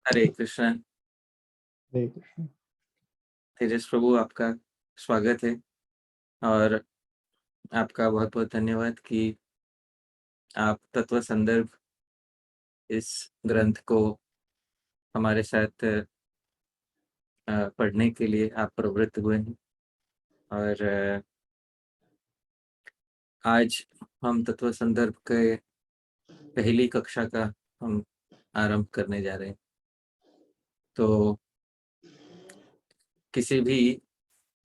हरे कृष्णा। हरे कृष्ण। तेजस प्रभु, आपका स्वागत है और आपका बहुत बहुत धन्यवाद कि आप तत्व संदर्भ इस ग्रंथ को हमारे साथ पढ़ने के लिए आप प्रवृत्त हुए हैं। और आज हम तत्व संदर्भ के पहली कक्षा का हम आरंभ करने जा रहे हैं। तो किसी भी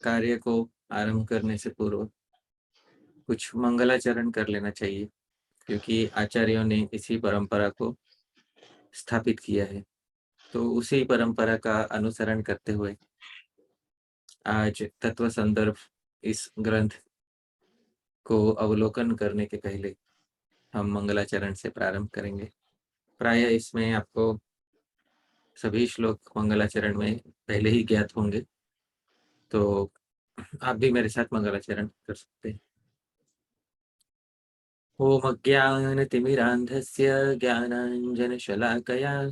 कार्य को आरंभ करने से पूर्व कुछ मंगलाचरण कर लेना चाहिए, क्योंकि आचार्यों ने इसी परंपरा को स्थापित किया है। तो उसी परंपरा का अनुसरण करते हुए आज तत्व संदर्भ इस ग्रंथ को अवलोकन करने के पहले हम मंगलाचरण से प्रारंभ करेंगे। प्राय इसमें आपको सभी श्लोक मंगलाचरण में पहले ही ज्ञात होंगे, तो आप भी मेरे साथ मंगलाचरण कर सकते हैं। ओम अज्ञानतिमिरान्धस्य ज्ञानाञ्जनशलाकया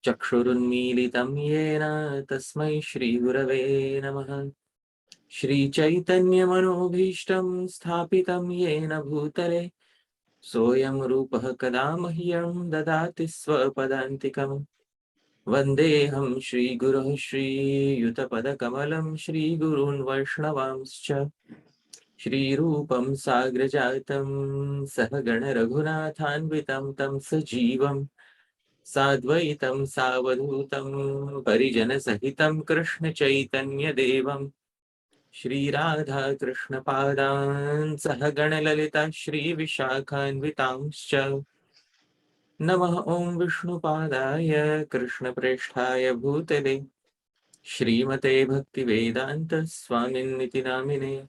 चक्षुरुन्मीलितं येन तस्मै श्रीगुरवे नमः। श्रीचैतन्यमनोभीष्टं स्थापितं येन भूतले सोऽयं रूपः कदा मह्यं ददाति स्वपदान्तिकम्। वन्देऽहं श्रीगुरोः श्रीयुतपदकमलं श्रीगुरून् वैष्णवांश्च श्रीरूपं साग्रजातं सहगण रघुनाथान्वितं तं सजीवं साद्वैतं सावधूतं परिजनसहितं कृष्णचैतन्यदेवं श्रीराधा कृष्णपादान् सहगणललिता श्रीविशाखान्वितांश्च नमः। ॐ विष्णुपादाय कृष्णप्रेष्ठाय भूतले श्रीमते भक्तिवेदान्त स्वामिन्निति नामिने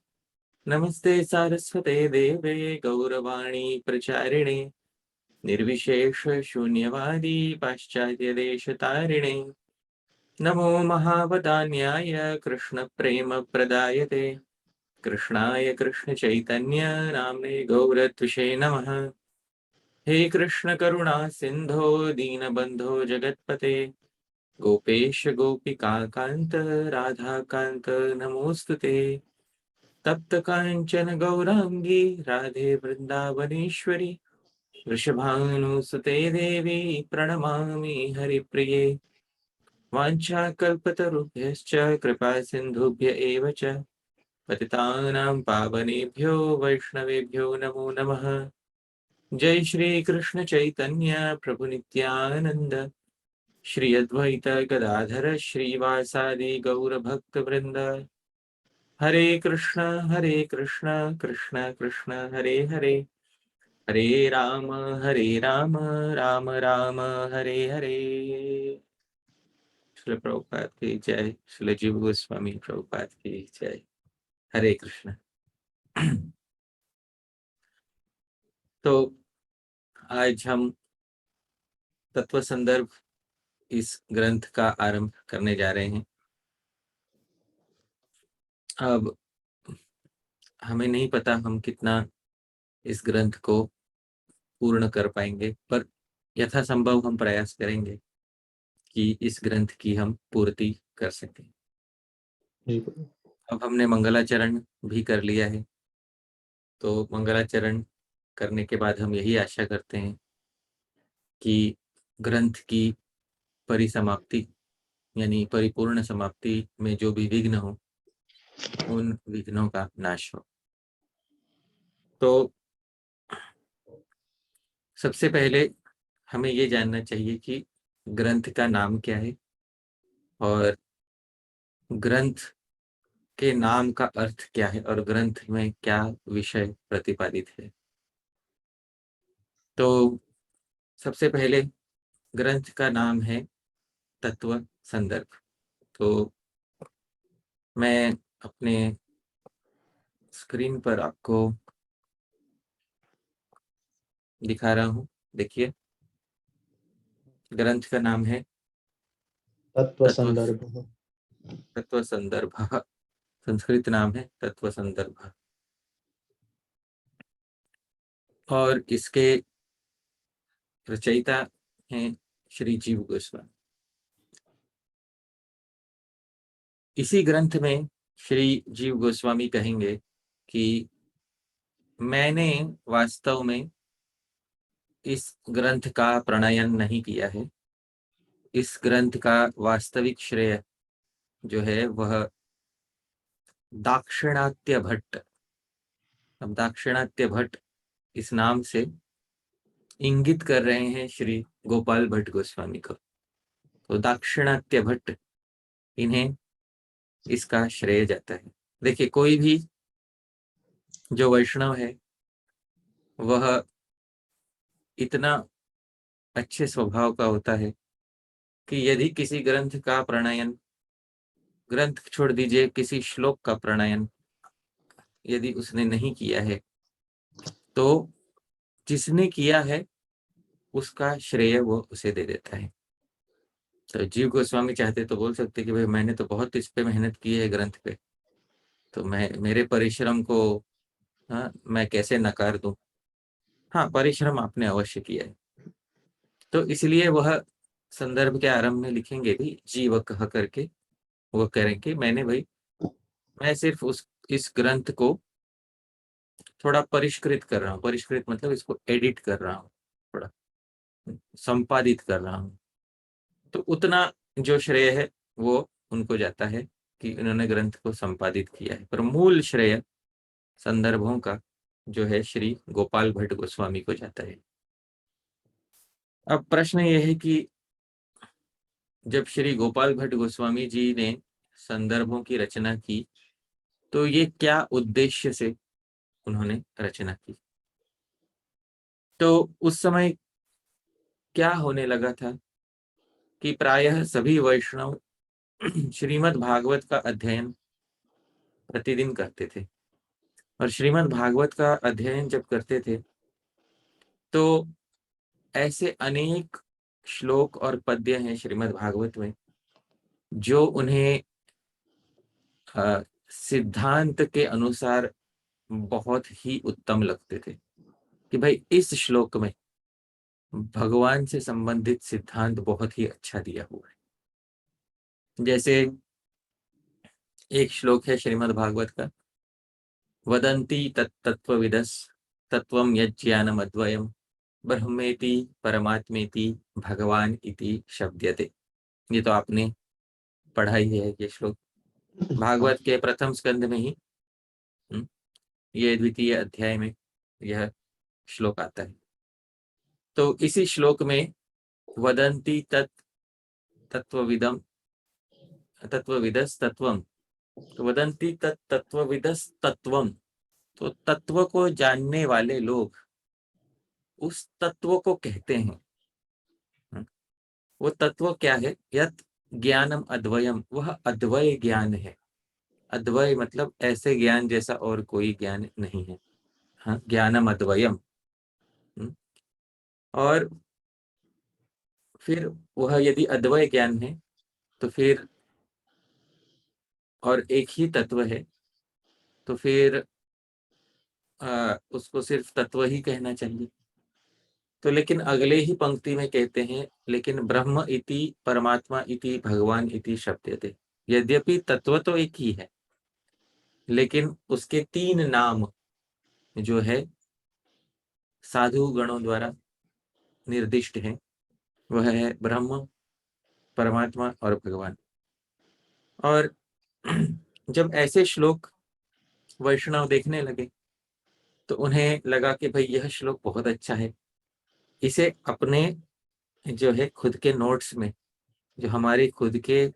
नमस्ते सारस्वते देवे गौरवाणी प्रचारिणे निर्विशेष शून्यवादी पाश्चात्यदेशतारिणे नमो महावदान्याय कृष्णप्रेमप्रदायते कृष्णाय कृष्णचैतन्य नाम्ने गौरत्विषे नमः। हे कृष्ण करुणा सिंधो दीनबंधो जगत्पते गोपेश गोपिका कांत राधा कांत नमोस्तुते तप्त कांचन गौरांगी राधे वृंदावनेश्वरी वृषभानुसुते देवी प्रणमामि हरिप्रिये वाञ्छाकल्पतरुभ्यश्च कृपा सिन्धुभ्य एव च पतितानां पावनेभ्यो वैष्णवेभ्यो नमो नमः। जय श्री कृष्ण चैतन्य प्रभु नित्यानंद श्री अद्वैत गदाधर श्रीवासादि गौर भक्त वृंद। हरे कृष्ण कृष्ण कृष्ण हरे हरे, हरे राम राम राम हरे हरे। श्रील प्रभुपाद की जय, श्रील जीव गोस्वामी प्रभुपाद की जय। हरे कृष्ण। तो आज हम तत्व संदर्भ इस ग्रंथ का आरंभ करने जा रहे हैं। अब हमें नहीं पता हम कितना इस ग्रंथ को पूर्ण कर पाएंगे, पर यथासंभव हम प्रयास करेंगे कि इस ग्रंथ की हम पूर्ति कर सकें। अब हमने मंगलाचरण भी कर लिया है, तो मंगलाचरण करने के बाद हम यही आशा करते हैं कि ग्रंथ की परिसमाप्ति यानी परिपूर्ण समाप्ति में जो भी विघ्न हो, उन विघ्नों का नाश हो। तो सबसे पहले हमें ये जानना चाहिए कि ग्रंथ का नाम क्या है और ग्रंथ के नाम का अर्थ क्या है और ग्रंथ में क्या विषय प्रतिपादित है। तो सबसे पहले ग्रंथ का नाम है तत्व संदर्भ। तो मैं अपने स्क्रीन पर आपको दिखा रहा हूँ, देखिए। ग्रंथ का नाम है तत्व तत्व संदर्भ। तत्व संदर्भ। संस्कृत नाम है तत्व संदर्भ और इसके रचयिता हैं श्री जीव गोस्वामी। इसी ग्रंथ में श्री जीव गोस्वामी कहेंगे कि मैंने वास्तव में इस ग्रंथ का प्रणयन नहीं किया है। इस ग्रंथ का वास्तविक श्रेय जो है वह दाक्षिणात्य भट्ट, अब दाक्षिणात्य भट्ट इस नाम से इंगित कर रहे हैं श्री गोपाल भट्ट गोस्वामी को। तो दाक्षिणात्य भट्ट, इन्हें इसका श्रेय जाता है। देखिए, कोई भी जो वैष्णव है वह इतना अच्छे स्वभाव का होता है कि यदि किसी ग्रंथ का प्रणयन, ग्रंथ छोड़ दीजिए, किसी श्लोक का प्रणयन यदि उसने नहीं किया है, तो जिसने किया है उसका श्रेय वो उसे दे देता है। तो जीव गोस्वामी चाहते तो बोल सकते कि भाई मैंने तो बहुत इस पे मेहनत की है ग्रंथ पे, तो मैं मेरे परिश्रम को, हाँ, मैं कैसे नकार दूं। हाँ, परिश्रम आपने अवश्य किया है। तो इसलिए वह संदर्भ के आरंभ में लिखेंगे भी जीव कह करके, वो करेंगे मैंने भाई, मैं सिर्फ उस इस ग्रंथ को थोड़ा परिष्कृत कर रहा हूँ। परिष्कृत मतलब इसको एडिट कर रहा हूँ, थोड़ा संपादित कर रहा हूँ। तो उतना जो श्रेय है वो उनको जाता है कि इन्होंने ग्रंथ को संपादित किया है, पर मूल श्रेय संदर्भों का जो है श्री गोपाल भट्ट गोस्वामी को जाता है। अब प्रश्न ये है कि जब श्री गोपाल भट्ट गोस्वामी जी ने संदर्भों की रचना की, तो ये क्या उद्देश्य से उन्होंने रचना की। तो उस समय क्या होने लगा था कि प्रायः सभी वैष्णव श्रीमद् भागवत का अध्ययन प्रतिदिन करते थे, और श्रीमद् भागवत का अध्ययन जब करते थे तो ऐसे अनेक श्लोक और पद्य हैं श्रीमद् भागवत में जो उन्हें सिद्धांत के अनुसार बहुत ही उत्तम लगते थे कि भाई इस श्लोक में भगवान से संबंधित सिद्धांत बहुत ही अच्छा दिया हुआ है। जैसे एक श्लोक है श्रीमद् भागवत का, वदन्ति तत्तत्त्वविदस् तत्त्वं यज्ज्ञानम् अद्वयम् ब्रह्मेति परमात्मेति भगवान इति शब्द्यते। ये तो आपने पढ़ा ही है ये श्लोक, भागवत के प्रथम स्कंद में ही ये द्वितीय अध्याय में यह श्लोक आता है। तो इसी श्लोक में वदन्ति तत्त्वविदम् तत्त्वविदस् तत्त्वम्, तो वदन्ति तत्त्वविदस् तत्त्वम्, तो तत्व को जानने वाले लोग उस तत्व को कहते हैं। वो तत्व क्या है, यत् ज्ञानम अद्वयम, वह अद्वय ज्ञान है। अद्वय मतलब ऐसे ज्ञान जैसा और कोई ज्ञान नहीं है। हाँ, ज्ञानम अद्वयम। और फिर वह यदि अद्वय ज्ञान है तो फिर और एक ही तत्व है, तो फिर उसको सिर्फ तत्व ही कहना चाहिए। तो लेकिन अगले ही पंक्ति में कहते हैं, लेकिन ब्रह्म इति परमात्मा इति भगवान इति शब्दते, यद्यपि तत्व तो एक ही है लेकिन उसके तीन नाम जो है साधु गणों द्वारा निर्दिष्ट हैं, वह है ब्रह्म, परमात्मा और भगवान। और जब ऐसे श्लोक वैष्णव देखने लगे तो उन्हें लगा कि भाई यह श्लोक बहुत अच्छा है, इसे अपने जो है खुद के नोट्स में, जो हमारे खुद के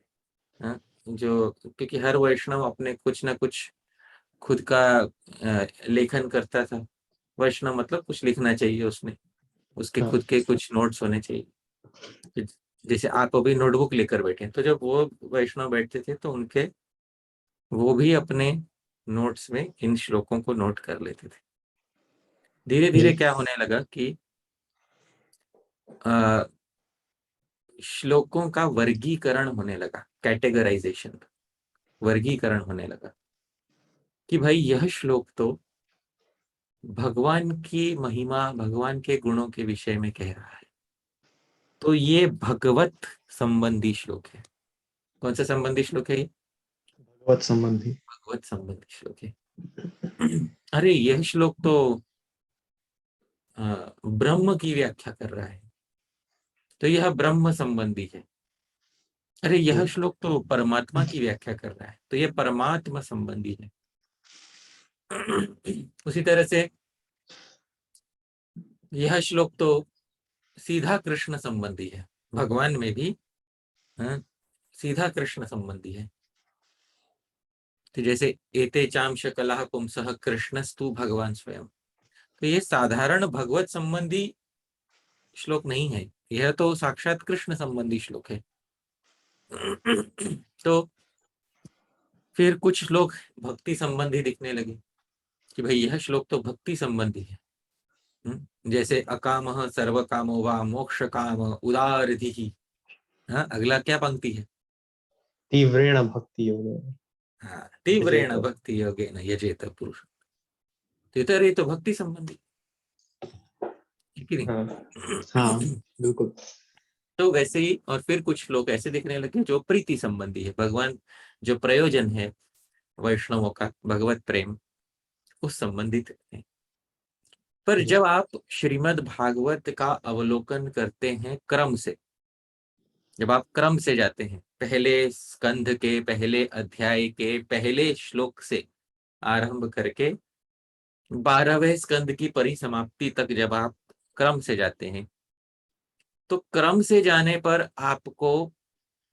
जो, क्योंकि हर वैष्णव अपने कुछ ना कुछ खुद का लेखन करता था। वैष्णव मतलब कुछ लिखना चाहिए उसने, उसके खुद के कुछ नोट्स होने चाहिए। जैसे आप अभी नोटबुक लेकर बैठे, तो जब वो वैष्णव बैठते थे तो उनके वो भी अपने नोट्स में इन श्लोकों को नोट कर लेते थे। धीरे धीरे क्या होने लगा कि श्लोकों का वर्गीकरण होने लगा, कैटेगराइजेशन, वर्गीकरण होने लगा कि भाई यह श्लोक तो भगवान की महिमा, भगवान के गुणों के विषय में कह रहा है, तो ये भगवत संबंधी श्लोक है। कौन सा संबंधी श्लोक है ये? भगवत संबंधी। भगवत संबंधी श्लोक है। अरे यह श्लोक तो ब्रह्म की व्याख्या कर रहा है, तो यह ब्रह्म संबंधी है। अरे यह श्लोक तो परमात्मा की व्याख्या कर रहा है, तो यह परमात्मा संबंधी है। उसी तरह से यह श्लोक तो सीधा कृष्ण संबंधी है, भगवान में भी सीधा कृष्ण संबंधी है। तो जैसे एते चांश कलह पुंसः कृष्णस्तु भगवान स्वयं, तो ये साधारण भगवत संबंधी श्लोक नहीं है, यह तो साक्षात कृष्ण संबंधी श्लोक है। तो फिर कुछ श्लोक भक्ति संबंधी दिखने लगे कि भाई यह श्लोक तो भक्ति संबंधी है। जैसे अकामः सर्व कामो वा मोक्ष काम उदारधि। हाँ, अगला क्या पंक्ति है? तीव्रेण भक्ति योगेन हाँ, तीव्रेण यजेत। भक्ति योगेन यजेत पुरुष। तो ये तो भक्ति संबंधी है कि हाँ हाँ नहीं? बिल्कुल। तो वैसे ही और फिर कुछ श्लोक ऐसे दिखने लगे जो प्रीति संबंधी है, भगवान जो प्रयोजन है वैष्णवों का भगवत प्रेम उस संबंधित है। पर जब आप श्रीमद् भागवत का अवलोकन करते हैं क्रम से, जब आप क्रम से जाते हैं, पहले स्कंध के पहले अध्याय के पहले श्लोक से आरंभ करके 12वें स्कंध की परिसमाप्ति तक जब आप क्रम से जाते हैं, तो क्रम से जाने पर आपको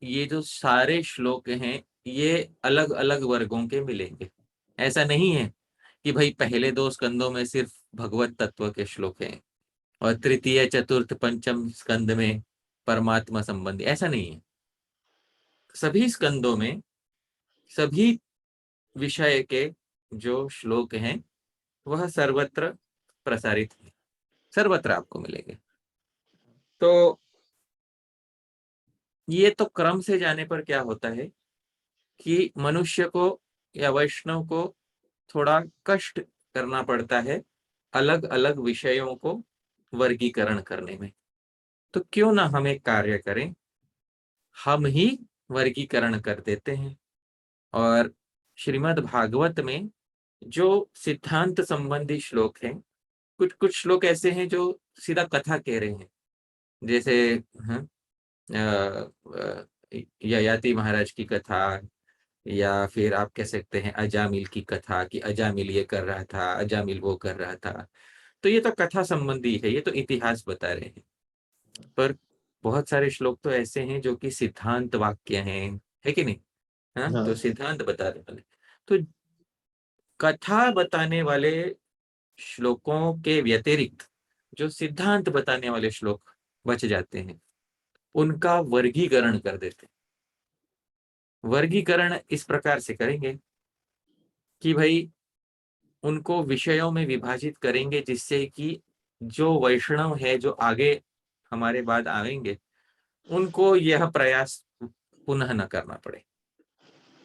ये जो सारे श्लोक हैं ये अलग अलग वर्गों के मिलेंगे। ऐसा नहीं है कि भाई पहले 2 स्कंदों में सिर्फ भगवत तत्व के श्लोक हैं और तृतीय चतुर्थ पंचम स्कंद में परमात्मा संबंधी, ऐसा नहीं है। सभी स्कंदों में सभी विषय के जो श्लोक हैं वह सर्वत्र प्रसारित है, सर्वत्र आपको मिलेंगे। तो ये तो क्रम से जाने पर क्या होता है कि मनुष्य को या वैष्णव को थोड़ा कष्ट करना पड़ता है अलग अलग विषयों को वर्गीकरण करने में। तो क्यों ना हम एक कार्य करें, हम ही वर्गीकरण कर देते हैं। और श्रीमद् भागवत में जो सिद्धांत संबंधी श्लोक हैं, कुछ कुछ श्लोक ऐसे हैं जो सीधा कथा कह रहे हैं। जैसे हाँ, ययाति महाराज की कथा, या फिर आप कह सकते हैं अजामिल की कथा कि अजामिल ये कर रहा था, अजामिल वो कर रहा था। तो ये तो कथा संबंधी है, ये तो इतिहास बता रहे हैं। पर बहुत सारे श्लोक तो ऐसे हैं जो कि सिद्धांत वाक्य हैं, है कि नहीं? हाँ, तो हाँ सिद्धांत बता रहे वाले, तो कथा बताने वाले श्लोकों के व्यतिरिक्त जो सिद्धांत बताने वाले श्लोक बच जाते हैं, उनका वर्गीकरण कर देते हैं। वर्गीकरण इस प्रकार से करेंगे कि भाई उनको विषयों में विभाजित करेंगे, जिससे कि जो वैष्णव है जो आगे हमारे बाद आएंगे उनको यह प्रयास पुनः न करना पड़े।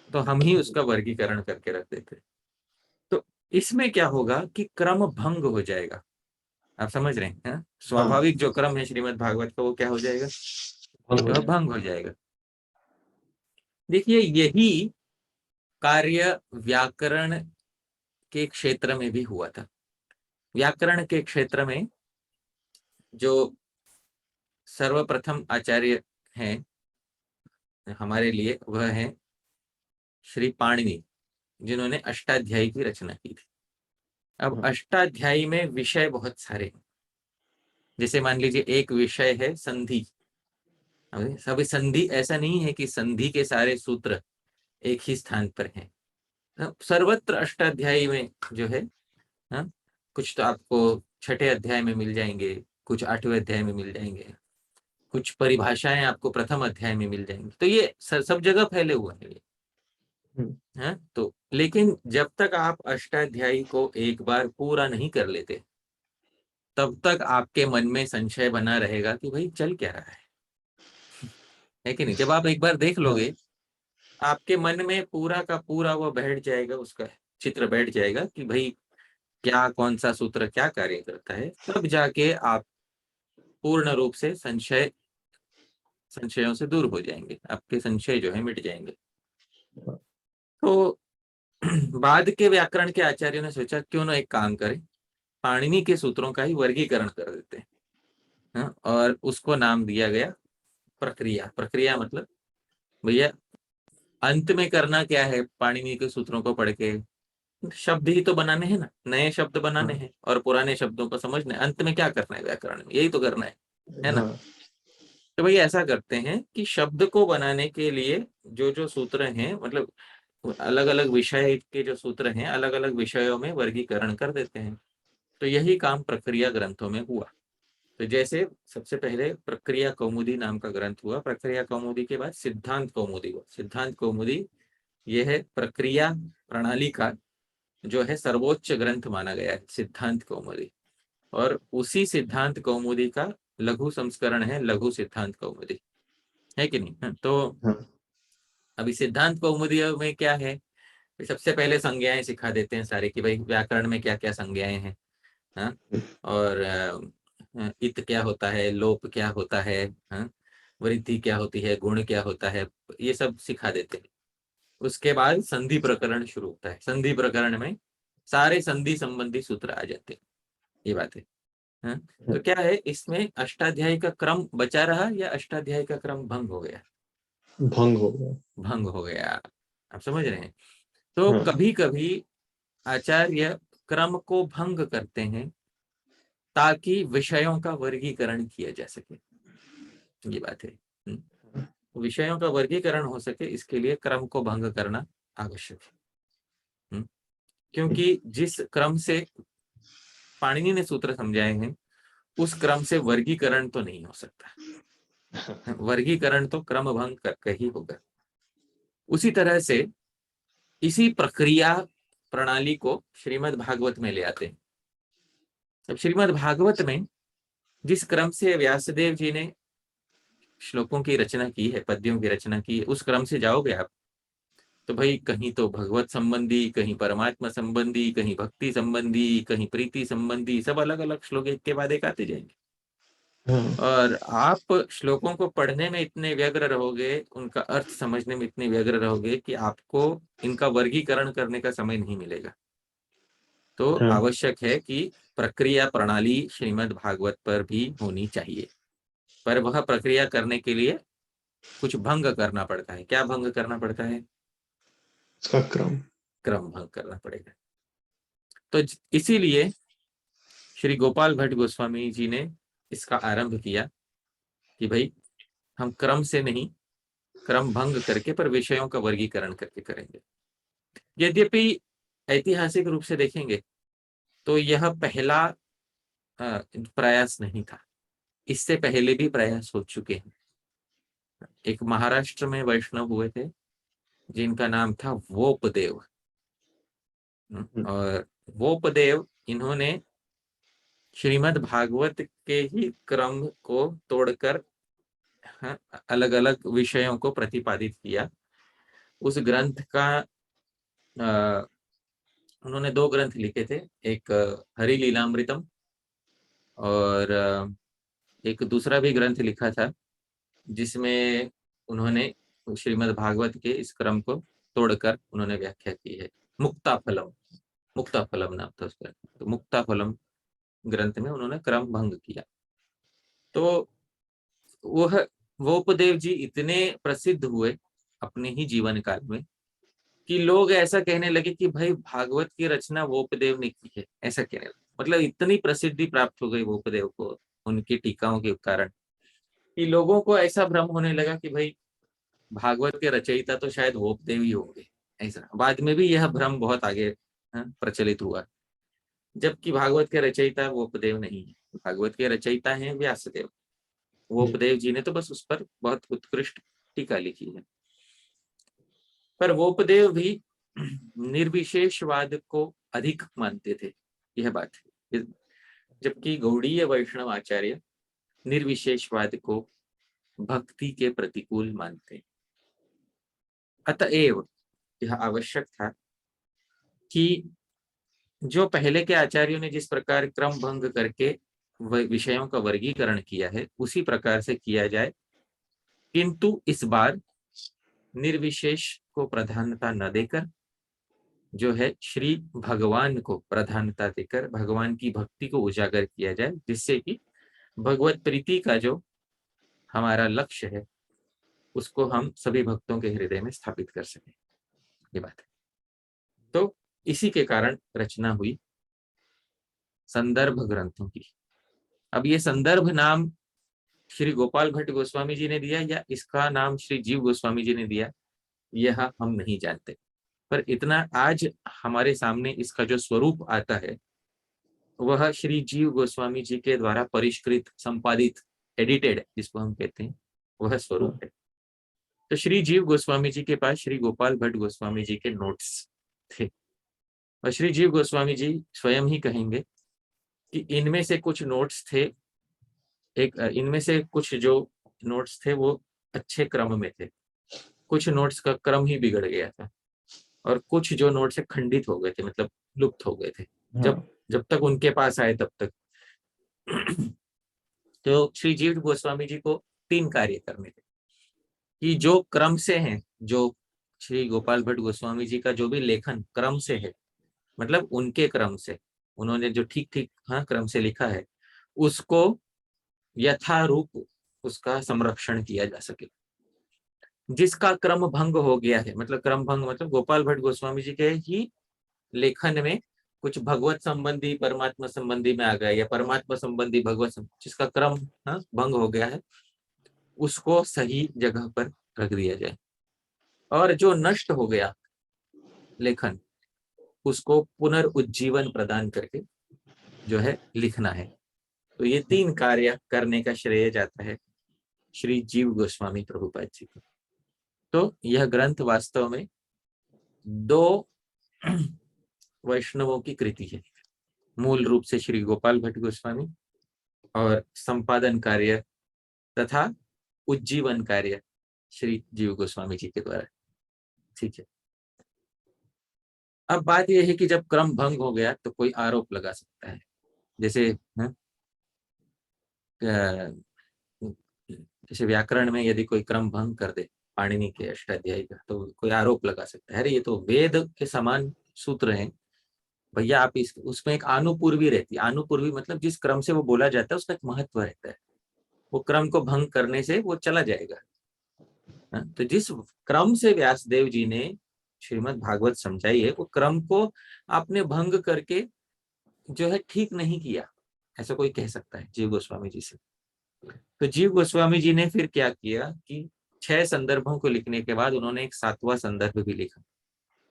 तो हम ही उसका वर्गीकरण करके रख देते। तो इसमें क्या होगा कि क्रम भंग हो जाएगा। आप समझ रहे हैं? हाँ? हाँ स्वाभाविक जो क्रम है श्रीमद् भागवत का वो क्या हो जाएगा? भंग हो वह जाए। भंग हो जाएगा। देखिए यही कार्य व्याकरण के क्षेत्र में भी हुआ था। व्याकरण के क्षेत्र में जो सर्वप्रथम आचार्य हैं हमारे लिए वह है श्री पाणिनि, जिन्होंने अष्टाध्यायी की रचना की थी। अब हाँ अष्टाध्यायी में विषय बहुत सारे हैं। जैसे मान लीजिए एक विषय है संधि। सभी संधि ऐसा नहीं है कि संधि के सारे सूत्र एक ही स्थान पर हैं। सर्वत्र अष्टाध्यायी में जो है, हाँ, कुछ तो आपको छठे अध्याय में मिल जाएंगे, कुछ 8वें अध्याय में मिल जाएंगे, कुछ परिभाषाएं आपको प्रथम अध्याय में मिल जाएंगी। तो ये सब जगह फैले हुए हैं ये। हाँ, तो लेकिन जब तक आप अष्टाध्यायी को एक बार पूरा नहीं कर लेते तब तक आपके मन में संशय बना रहेगा कि भाई चल क्या रहा है कि नहीं? जब आप एक बार देख हाँ लोगे आपके मन में पूरा का पूरा वो बैठ जाएगा, उसका चित्र बैठ जाएगा कि भाई क्या कौन सा सूत्र क्या कार्य करता है, तब जाके आप पूर्ण रूप से संशयों से दूर हो जाएंगे, आपके संशय जो है मिट जाएंगे। तो बाद के व्याकरण के आचार्यों ने सोचा क्यों ना एक काम करें, पाणिनि के सूत्रों का ही वर्गीकरण कर देते हैं। हाँ, और उसको नाम दिया गया प्रक्रिया। प्रक्रिया मतलब भैया अंत में करना क्या है, पाणिनि के सूत्रों को पढ़ के शब्द ही तो बनाने हैं ना, नए शब्द बनाने हाँ हैं और पुराने शब्दों को समझना है। अंत में क्या करना है व्याकरण में, यही तो करना है ना। हाँ तो भैया ऐसा करते हैं कि शब्द को बनाने के लिए जो जो सूत्र हैं, मतलब अलग अलग विषय के जो सूत्र हैं अलग अलग विषयों में वर्गीकरण कर देते हैं। तो यही काम प्रक्रिया ग्रंथों में हुआ। तो जैसे सबसे पहले प्रक्रिया कौमुदी नाम का ग्रंथ हुआ, प्रक्रिया कौमुदी के बाद सिद्धांत कौमुदी हुआ। सिद्धांत कौमुदी यह है प्रक्रिया प्रणाली का जो है सर्वोच्च ग्रंथ माना गया है, सिद्धांत कौमुदी। और उसी सिद्धांत कौमुदी का लघु संस्करण है लघु सिद्धांत कौमुदी, है कि नहीं। हाँ, तो हाँ अभी सिद्धांत कौमुदी में क्या है, सबसे पहले संज्ञाएं सिखा देते हैं सारे कि भाई व्याकरण में क्या क्या संज्ञाएं हैं। हाँ, और इत क्या होता है, लोप क्या होता है, हाँ, वृद्धि क्या होती है, गुण क्या होता है, ये सब सिखा देते हैं। उसके बाद संधि प्रकरण शुरू होता है। संधि प्रकरण में सारे संधि संबंधी सूत्र आ जाते हैं, ये बात है। हाँ? तो क्या है इसमें, अष्टाध्यायी का क्रम बचा रहा या अष्टाध्यायी का क्रम भंग हो गया? भंग हो गया। भंग हो गया। आप समझ रहे हैं। तो हाँ कभी कभी आचार्य क्रम को भंग करते हैं ताकि विषयों का वर्गीकरण किया जा सके, ये बात है। विषयों का वर्गीकरण हो सके इसके लिए क्रम को भंग करना आवश्यक है। क्योंकि जिस क्रम से पाणिनि ने सूत्र समझाए हैं उस क्रम से वर्गीकरण तो नहीं हो सकता। वर्गीकरण तो क्रम भंग करके ही होगा। उसी तरह से इसी प्रक्रिया प्रणाली को श्रीमद् भागवत में ले आते हैं। अब श्रीमद् भागवत में जिस क्रम से व्यासदेव जी ने श्लोकों की रचना की है, पद्यों की रचना की है, उस क्रम से जाओगे आप तो भाई कहीं तो भगवत संबंधी, कहीं परमात्मा संबंधी, कहीं भक्ति संबंधी, कहीं प्रीति संबंधी, सब अलग अलग श्लोक एक के बाद एक आते जाएंगे। हाँ और आप श्लोकों को पढ़ने में इतने व्यग्र रहोगे, उनका अर्थ समझने में इतने व्यग्र रहोगे कि आपको इनका वर्गीकरण करने का समय नहीं मिलेगा। तो हाँ आवश्यक है कि प्रक्रिया प्रणाली श्रीमद् भागवत पर भी होनी चाहिए। पर वह प्रक्रिया करने के लिए कुछ भंग करना पड़ता है। क्या भंग करना पड़ता है? उसका क्रम। क्रम भंग करना पड़ेगा। तो इसीलिए श्री गोपाल भट्ट गोस्वामी जी ने इसका आरंभ किया कि भाई हम क्रम से नहीं, क्रम भंग करके पर विषयों का वर्गीकरण करके करेंगे। यद्यपि ऐतिहासिक रूप से देखेंगे तो यह पहला प्रयास नहीं था, इससे पहले भी प्रयास हो चुके हैं। एक महाराष्ट्र में वैष्णव हुए थे जिनका नाम था वोपदेव। और वोपदेव इन्होंने श्रीमद् भागवत के ही क्रम को तोड़कर अलग अलग विषयों को प्रतिपादित किया। उस ग्रंथ का उन्होंने दो ग्रंथ लिखे थे, एक हरि लीलामृतम और एक दूसरा भी ग्रंथ लिखा था जिसमें उन्होंने श्रीमद् भागवत के इस क्रम को तोड़कर उन्होंने व्याख्या की है। मुक्ता फलम, मुक्ता फलम नाम था उसका। तो मुक्ता फलम ग्रंथ में उन्होंने क्रम भंग किया। तो वह वोपदेव जी इतने प्रसिद्ध हुए अपने ही जीवन काल में कि लोग ऐसा कहने लगे कि भाई भागवत की रचना वोपदेव ने की है, ऐसा कहने लगे। मतलब इतनी प्रसिद्धि प्राप्त हो गई वोपदेव को उनकी टीकाओं के कारण कि लोगों को ऐसा भ्रम होने लगा कि भाई भागवत के रचयिता तो शायद वोपदेव ही होंगे। ऐसा बाद में भी यह भ्रम बहुत आगे प्रचलित हुआ, जबकि भागवत के रचयिता वोपदेव नहीं है। भागवत के रचयिता हैं व्यासदेव। वोपदेव जी ने तो बस उस पर बहुत उत्कृष्ट टीका लिखी है। पर वोपदेव भी निर्विशेषवाद को अधिक मानते थे, यह बात है। जबकि गौड़ीय वैष्णव आचार्य निर्विशेषवाद को भक्ति के प्रतिकूल मानते। अतएव यह आवश्यक था कि जो पहले के आचार्यों ने जिस प्रकार क्रम भंग करके विषयों का वर्गीकरण किया है उसी प्रकार से किया जाए, किंतु इस बार निर्विशेष को प्रधानता न देकर जो है श्री भगवान को प्रधानता देकर भगवान की भक्ति को उजागर किया जाए, जिससे कि भगवत प्रीति का जो हमारा लक्ष्य है उसको हम सभी भक्तों के हृदय में स्थापित कर सकें। ये बात है। तो इसी के कारण रचना हुई संदर्भ ग्रंथों की। अब ये संदर्भ नाम श्री गोपाल भट्ट गोस्वामी जी ने दिया या इसका नाम श्री जीव गोस्वामी जी ने दिया, यह हम नहीं जानते। पर इतना आज हमारे सामने इसका जो स्वरूप आता है वह श्री जीव गोस्वामी जी के द्वारा परिष्कृत, संपादित, एडिटेड जिसको हम कहते हैं, वह स्वरूप है। तो श्री जीव गोस्वामी जी के पास श्री गोपाल भट्ट गोस्वामी जी के नोट्स थे और श्री जीव गोस्वामी जी स्वयं ही कहेंगे कि इनमें से कुछ नोट्स थे, इनमें से कुछ जो नोट्स थे वो अच्छे क्रम में थे, कुछ नोट्स का क्रम ही बिगड़ गया था और कुछ जो नोट्स खंडित हो गए थे, मतलब लुप्त हो गए थे जब तक उनके पास आए तब तक। तो श्री जीव गोस्वामी जी को 3 कार्य करने थे कि जो क्रम से हैं, जो श्री गोपाल भट्ट गोस्वामी जी का जो भी लेखन क्रम से है, मतलब उनके क्रम से उन्होंने जो ठीक ठीक क्रम से लिखा है, उसको यथारूप उसका संरक्षण किया जा सके। जिसका क्रम भंग हो गया है, मतलब क्रम भंग मतलब गोपाल भट्ट गोस्वामी जी के ही लेखन में कुछ भगवत संबंधी परमात्मा संबंधी में आ गया या परमात्मा संबंधी भगवत जिसका क्रम भंग हो गया है, उसको सही जगह पर रख दिया जाए। और जो नष्ट हो गया लेखन, उसको पुनर्उज्जीवन प्रदान करके जो है लिखना है। तो ये 3 कार्य करने का श्रेय जाता है श्री जीव गोस्वामी प्रभुपाद जी को। तो यह ग्रंथ वास्तव में 2 वैष्णवों की कृति है, मूल रूप से श्री गोपाल भट्ट गोस्वामी और संपादन कार्य तथा उज्जीवन कार्य श्री जीव गोस्वामी जी के द्वारा। ठीक है। अब बात यह है कि जब क्रम भंग हो गया तो कोई आरोप लगा सकता है, जैसे जैसे व्याकरण में यदि कोई क्रम भंग कर दे पाणिनि के अष्टाध्यायी का, तो कोई आरोप लगा सकता है, अरे ये तो वेद के समान सूत्र हैं भैया, आप इस उसमें एक आनुपूर्वी रहती है। आनुपूर्वी मतलब जिस क्रम से वो बोला जाता है उसका एक महत्व रहता है, वो क्रम को भंग करने से वो चला जाएगा। तो जिस क्रम से व्यासदेव जी ने श्रीमद् भागवत समझाई है, वो क्रम को आपने भंग करके जो है ठीक नहीं किया, ऐसा कोई कह सकता है जीव गोस्वामी जी से। तो जीव गोस्वामी जी ने फिर क्या किया कि 6 संदर्भों को लिखने के बाद उन्होंने एक 7वां संदर्भ भी लिखा,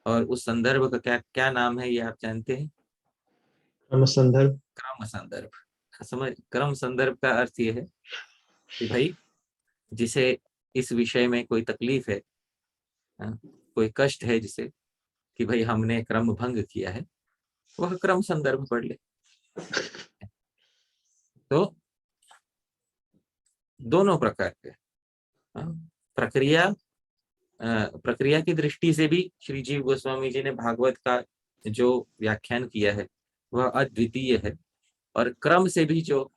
और उस संदर्भ का क्या क्या नाम है ये आप जानते हैं? क्रम संदर्भ। क्रम संदर्भ। समझ, क्रम संदर्भ का अर्थ ये है कि भाई जिसे इस विषय में कोई तकलीफ है, कोई कष्ट है जिसे कि भाई हमने क्रम भंग किया है, वह क्रम संदर्भ पढ़ ले। तो दोनों प्रकार के प्रक्रिया की दृष्टि से भी श्री जीव गोस्वामी जी ने भागवत का जो व्याख्यान किया है वह अद्वितीय है, और क्रम से भी जो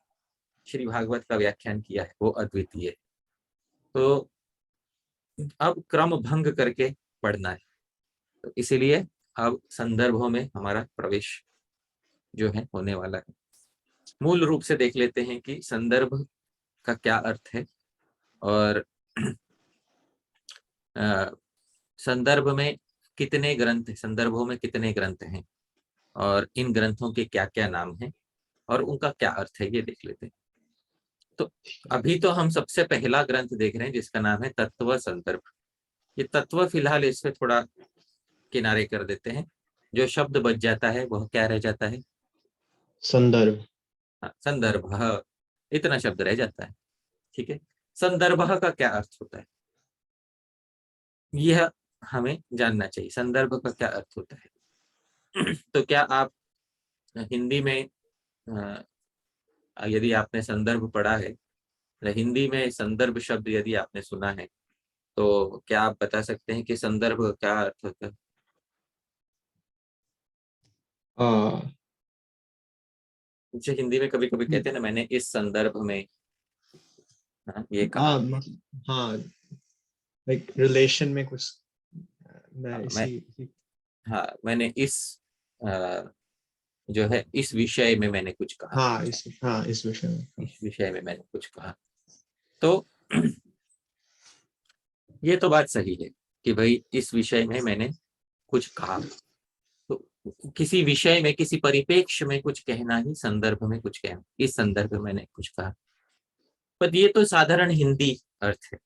श्री भागवत का व्याख्यान किया है वो अद्वितीय है। तो अब क्रम भंग करके पढ़ना है, तो इसीलिए अब संदर्भों में हमारा प्रवेश जो है होने वाला है। मूल रूप से देख लेते हैं कि संदर्भ का क्या अर्थ है, और संदर्भ में कितने ग्रंथ, संदर्भों में कितने ग्रंथ हैं, और इन ग्रंथों के क्या क्या नाम हैं और उनका क्या अर्थ है, ये देख लेते हैं। तो अभी तो हम सबसे पहला ग्रंथ देख रहे हैं जिसका नाम है तत्व संदर्भ। ये तत्व फिलहाल इसमें थोड़ा किनारे कर देते हैं, जो शब्द बच जाता है वह क्या रह जाता है? संदर्भ। संदर्भ, इतना शब्द रह जाता है। ठीक है, संदर्भ का क्या अर्थ होता है यह हमें जानना चाहिए। संदर्भ का क्या अर्थ होता है? तो क्या आप हिंदी में यदि आपने संदर्भ पढ़ा है, हिंदी में संदर्भ शब्द यदि आपने सुना है, तो क्या आप बता सकते हैं कि संदर्भ का क्या अर्थ होता है? मुझे हिंदी में कभी कभी कहते हैं ना, मैंने इस संदर्भ में ये कहा। हाँ, लाइक रिलेशन में कुछ मैं हाँ, इसी मैंने इस जो है इस विषय में मैंने कुछ कहा, इस विषय में इस विषय में मैंने कुछ कहा। तो ये तो बात सही है कि भाई इस विषय में मैंने कुछ कहा। तो किसी विषय में, किसी परिप्रेक्ष्य में कुछ कहना ही संदर्भ में कुछ कहना, इस संदर्भ में मैंने कुछ कहा। पर ये तो साधारण हिंदी अर्थ है,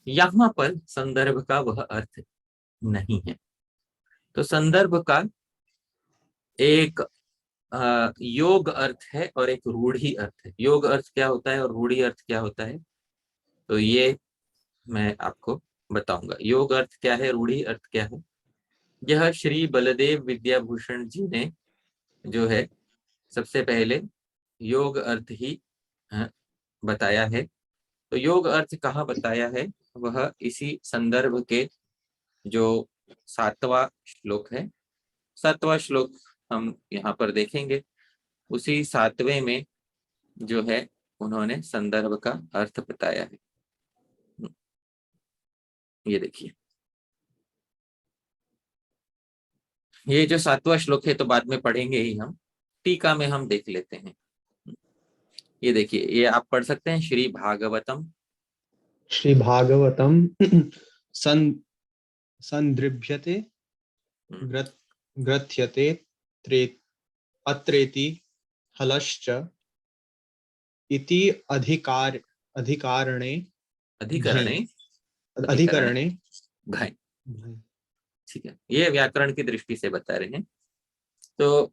यहाँ पर संदर्भ का वह अर्थ नहीं है। तो संदर्भ का एक योग अर्थ है और एक रूढ़ि अर्थ है। योग अर्थ क्या होता है और रूढ़ि अर्थ क्या होता है, तो ये मैं आपको बताऊंगा। योग अर्थ क्या है, रूढ़ि अर्थ क्या है। यह श्री बलदेव विद्याभूषण जी ने जो है सबसे पहले योग अर्थ ही बताया है। तो योग अर्थ कहाँ बताया है, वह इसी संदर्भ के जो 7वां श्लोक है, 7वां श्लोक हम यहाँ पर देखेंगे। उसी 7वें में जो है उन्होंने संदर्भ का अर्थ बताया है। ये देखिए, ये जो 7वां श्लोक है तो बाद में पढ़ेंगे ही हम, टीका में हम देख लेते हैं। ये देखिए, ये आप पढ़ सकते हैं। श्री भागवतम, श्री भागवतम संदृभ्यते ग्रथ्यते अत्रेति हलश्च इति अधिकारणे घञ अधिकरणे, अधिकरणे घाय। ठीक है, ये व्याकरण की दृष्टि से बता रहे हैं। तो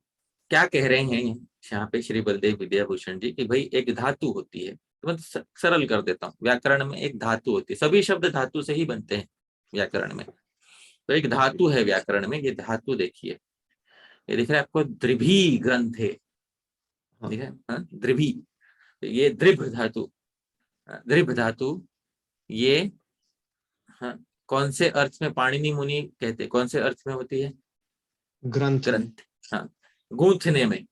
क्या कह रहे हैं यहाँ पे श्री बलदेव विद्याभूषण जी कि भाई एक धातु होती है, तो मैं सरल कर देता हूँ। व्याकरण में एक धातु होती है, सभी शब्द धातु से ही बनते हैं व्याकरण में। तो एक धातु है व्याकरण में, ये धातु देखिए, ये दिख रहा है आपको, द्रिभी ग्रंथ है, ठीक है, द्रिभी। ये दृभ धातु, दृभ धातु ये कौन से अर्थ में पाणिनि मुनि कहते हैं, कौन से अर्थ में होती है, ग्रंथ में। ग्रंथ। हाँ, गूंथने में।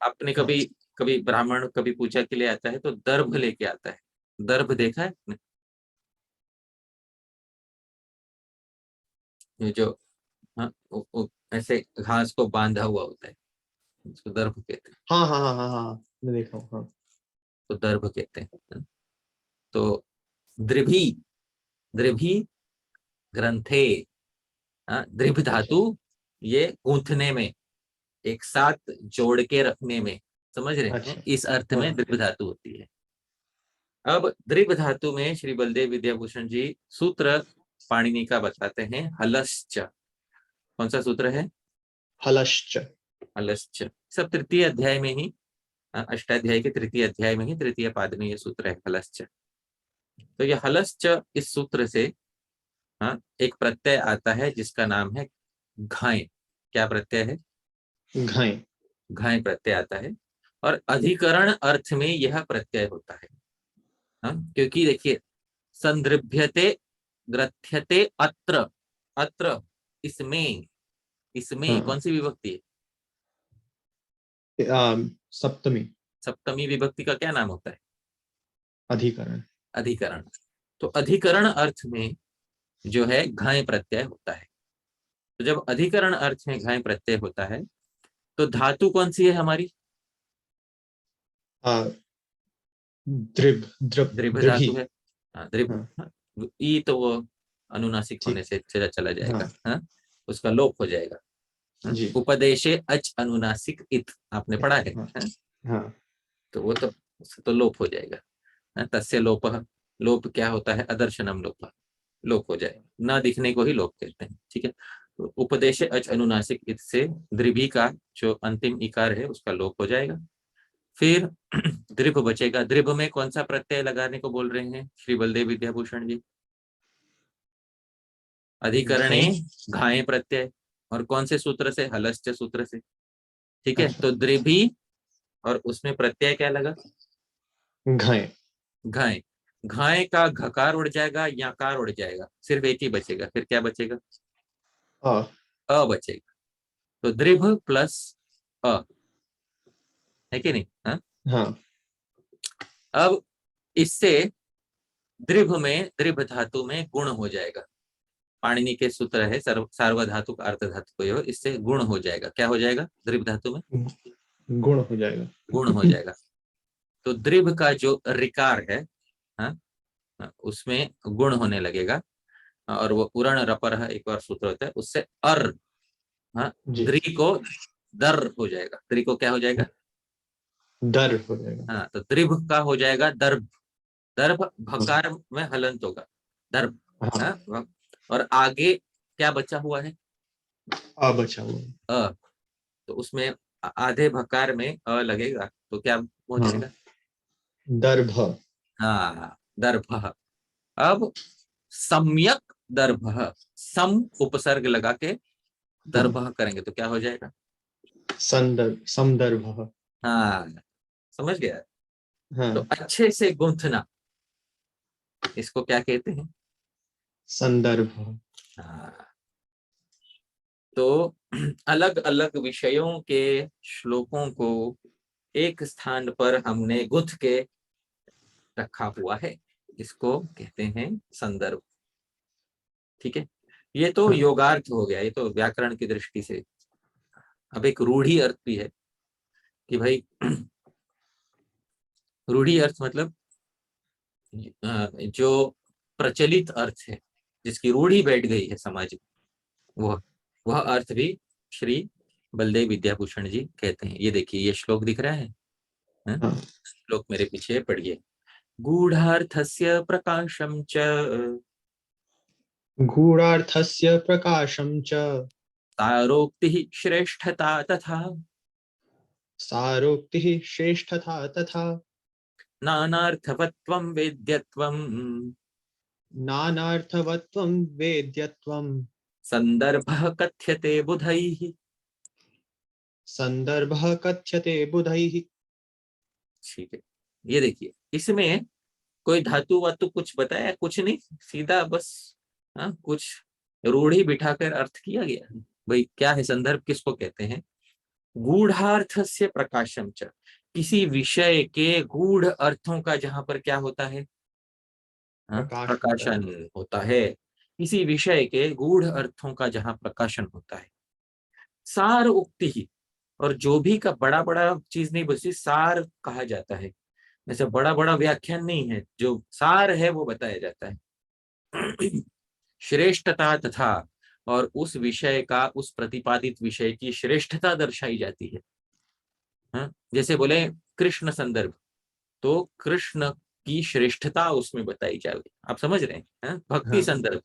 आपने कभी कभी ब्राह्मण कभी पूजा के लिए आता है तो दर्भ लेके आता है। दर्भ देखा है आपने? ये जो ऐसे घास को बांधा हुआ होता है, उसको दर्भ कहते हैं। हाँ मैं देखा हूँ। हाँ, तो दर्भ कहते हैं। तो द्रिभी, द्रिभी ग्रंथे, दृभ अच्छा। धातु ये गूंथने में, एक साथ जोड़ के रखने में, समझ रहे हैं, अच्छा। इस अर्थ में हाँ, दृभ धातु होती है। अब दृभ धातु में श्री बलदेव विद्याभूषण जी सूत्र पाणिनि का बताते हैं, हलश्च। कौन सा सूत्र है? हलश्च। हलश्च। सब तृतीय अध्याय में ही, अष्टाध्याय के तृतीय अध्याय में ही तृतीय पाद में ये सूत्र है, हलश्च। तो ये हलश्च, इस सूत्र से एक प्रत्यय आता है जिसका नाम है घाय। क्या प्रत्यय है? घाय। घाय प्रत्यय आता है। और अधिकरण अर्थ में यह प्रत्यय होता है। क्योंकि देखिए, संदृभ्यते ग्रथ्यते अत्र, अत्र इसमें, इसमें हाँ, कौन सी विभक्ति है? सप्तमी। सप्तमी विभक्ति का क्या नाम होता है? अधिकरण। अधिकरण। तो अधिकरण अर्थ में जो है घाय प्रत्यय होता है। तो जब अधिकरण अर्थ में घाय प्रत्यय होता है तो धातु कौन सी है हमारी? दृभ द्रभ दृभ दृभी। धातु है। दृभ। हाँ, ई तो वो अनुनासिक होने ठीक। से चला हाँ जाएगा, उसका लोप हो जाएगा। जी। उपदेशे अच अनुनासिक इत, आपने पढ़ा है, हाँ हाँ तो वो तो उससे तो लोप हो जाएगा। तस्य लोप, लोप क्या होता है? अदर्शनम लोप, लोप हो जाएगा, न दिखने को ही लोप कहते हैं। ठीक है, तो उपदेश अच अनुनासिक इत से द्रिभी का जो अंतिम इकार है उसका लोप हो जाएगा। फिर दृभ बचेगा। दृभ में कौन सा प्रत्यय लगाने को बोल रहे हैं श्री बलदेव विद्याभूषण जी? अधिकरणे घाय। घाय प्रत्यय। और कौन से सूत्र से? हलश्च सूत्र से। ठीक है, अच्छा। तो द्रिभी और उसमें प्रत्यय क्या लगा? घाय। घाय। घाय का घकार उड़ जाएगा, यकार उड़ जाएगा, सिर्फ एक ही बचेगा। फिर क्या बचेगा? अ। अ बचेगा। तो दृभ प्लस अ, है कि नहीं? हाँ। हाँ। अब इससे दृभ धातु में गुण हो जाएगा। पाणिनि के सूत्र है सार्वधातुक अर्ध धातु, इससे गुण हो जाएगा। क्या हो जाएगा? दृभ धातु में गुण हो जाएगा। गुण हो जाएगा। तो दृभ का जो रिकार है, हाँ, उसमें गुण होने लगेगा। और वो उरण रपर है, एक और सूत्र होता है, उससे अर, हाँ, जी। द्रि को दर हो जाएगा। द्रि को क्या हो जाएगा? दर हो जाएगा। हाँ, तो दृभ का हो जाएगा दर्भ। दर्भ हाँ। भकार में हलंत होगा, दर्भ। हाँ। हाँ, और आगे क्या बचा हुआ है? आ बचा हुआ है। अ, तो उसमें आधे भकार में अ लगेगा, तो क्या हो हाँ। जाएगा? दर्भ। हाँ, दर्भ। अब सम्यक दर्भ, सम उपसर्ग लगा के हाँ। दर्भ करेंगे तो क्या हो जाएगा? संदर्भ, समदर्भ। हाँ, समझ गया। तो हाँ। अच्छे से गूंथना, इसको क्या कहते हैं? संदर्भ। हाँ, तो अलग अलग विषयों के श्लोकों को एक स्थान पर हमने गुथ के रखा हुआ है, इसको कहते हैं संदर्भ। ठीक है, ये तो हाँ। योगार्थ हो गया, ये तो व्याकरण की दृष्टि से। अब एक रूढ़ी अर्थ भी है कि भाई रूढ़ी अर्थ मतलब जो प्रचलित अर्थ है, जिसकी रूढ़ी बैठ गई है समाज में, वह अर्थ भी श्री बलदेव विद्याभूषण जी कहते हैं। ये देखिए, ये श्लोक दिख रहा है, हाँ? हाँ। श्लोक मेरे पीछे पढ़िए। गूढ़ार्थस्य प्रकाशम च गूढ़ार्थस्य प्रकाशम च तारोक्ति श्रेष्ठता तथा सारोक्तिः श्रेष्ठता तथा नानार्थवत्वं वेद्यत्वं नानार्थवत्वं वेद्यत्वं संदर्भः कथ्यते बुधैः। संदर्भः कथ्यते बुधैः। ठीक है, ये देखिए, इसमें कोई धातु वातु कुछ बताया कुछ नहीं, सीधा बस, हाँ, कुछ रूढ़ी बिठाकर अर्थ किया गया है। भाई क्या है संदर्भ, किसको कहते हैं? गूढ़ार्थस्य प्रकाशम च, किसी विषय के गूढ़ अर्थों का जहां पर क्या होता है, हाँ, प्रकाश होता है। प्रकाशन होता है। किसी विषय के गूढ़ अर्थों का जहां प्रकाशन होता है। सार उक्ति ही, और जो भी का बड़ा बड़ा चीज नहीं बची, सार कहा जाता है। ऐसा बड़ा बड़ा व्याख्यान नहीं है, जो सार है वो बताया जाता है। श्रेष्ठता तथा, और उस विषय का, उस प्रतिपादित विषय की श्रेष्ठता दर्शाई जाती है। हाँ? जैसे बोले कृष्ण संदर्भ, तो कृष्ण की श्रेष्ठता उसमें बताई जाए, आप समझ रहे हैं? हाँ? भक्ति हाँ। संदर्भ,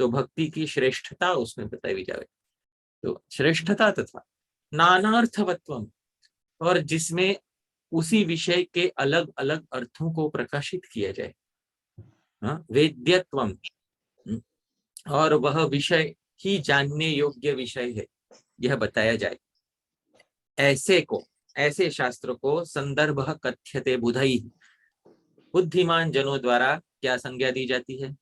तो भक्ति की श्रेष्ठता उसमें बताई जाए। तो श्रेष्ठता तथा नानार्थवत्वम, और जिसमें उसी विषय के अलग अलग अर्थों को प्रकाशित किया जाए। हाँ? वेद्यत्वम, और वह विषय ही जानने योग्य विषय है, यह बताया जाए। ऐसे को, ऐसे शास्त्र को संदर्भ कथ्यते बुधई, बुद्धिमान जनों द्वारा क्या संज्ञा दी जाती है?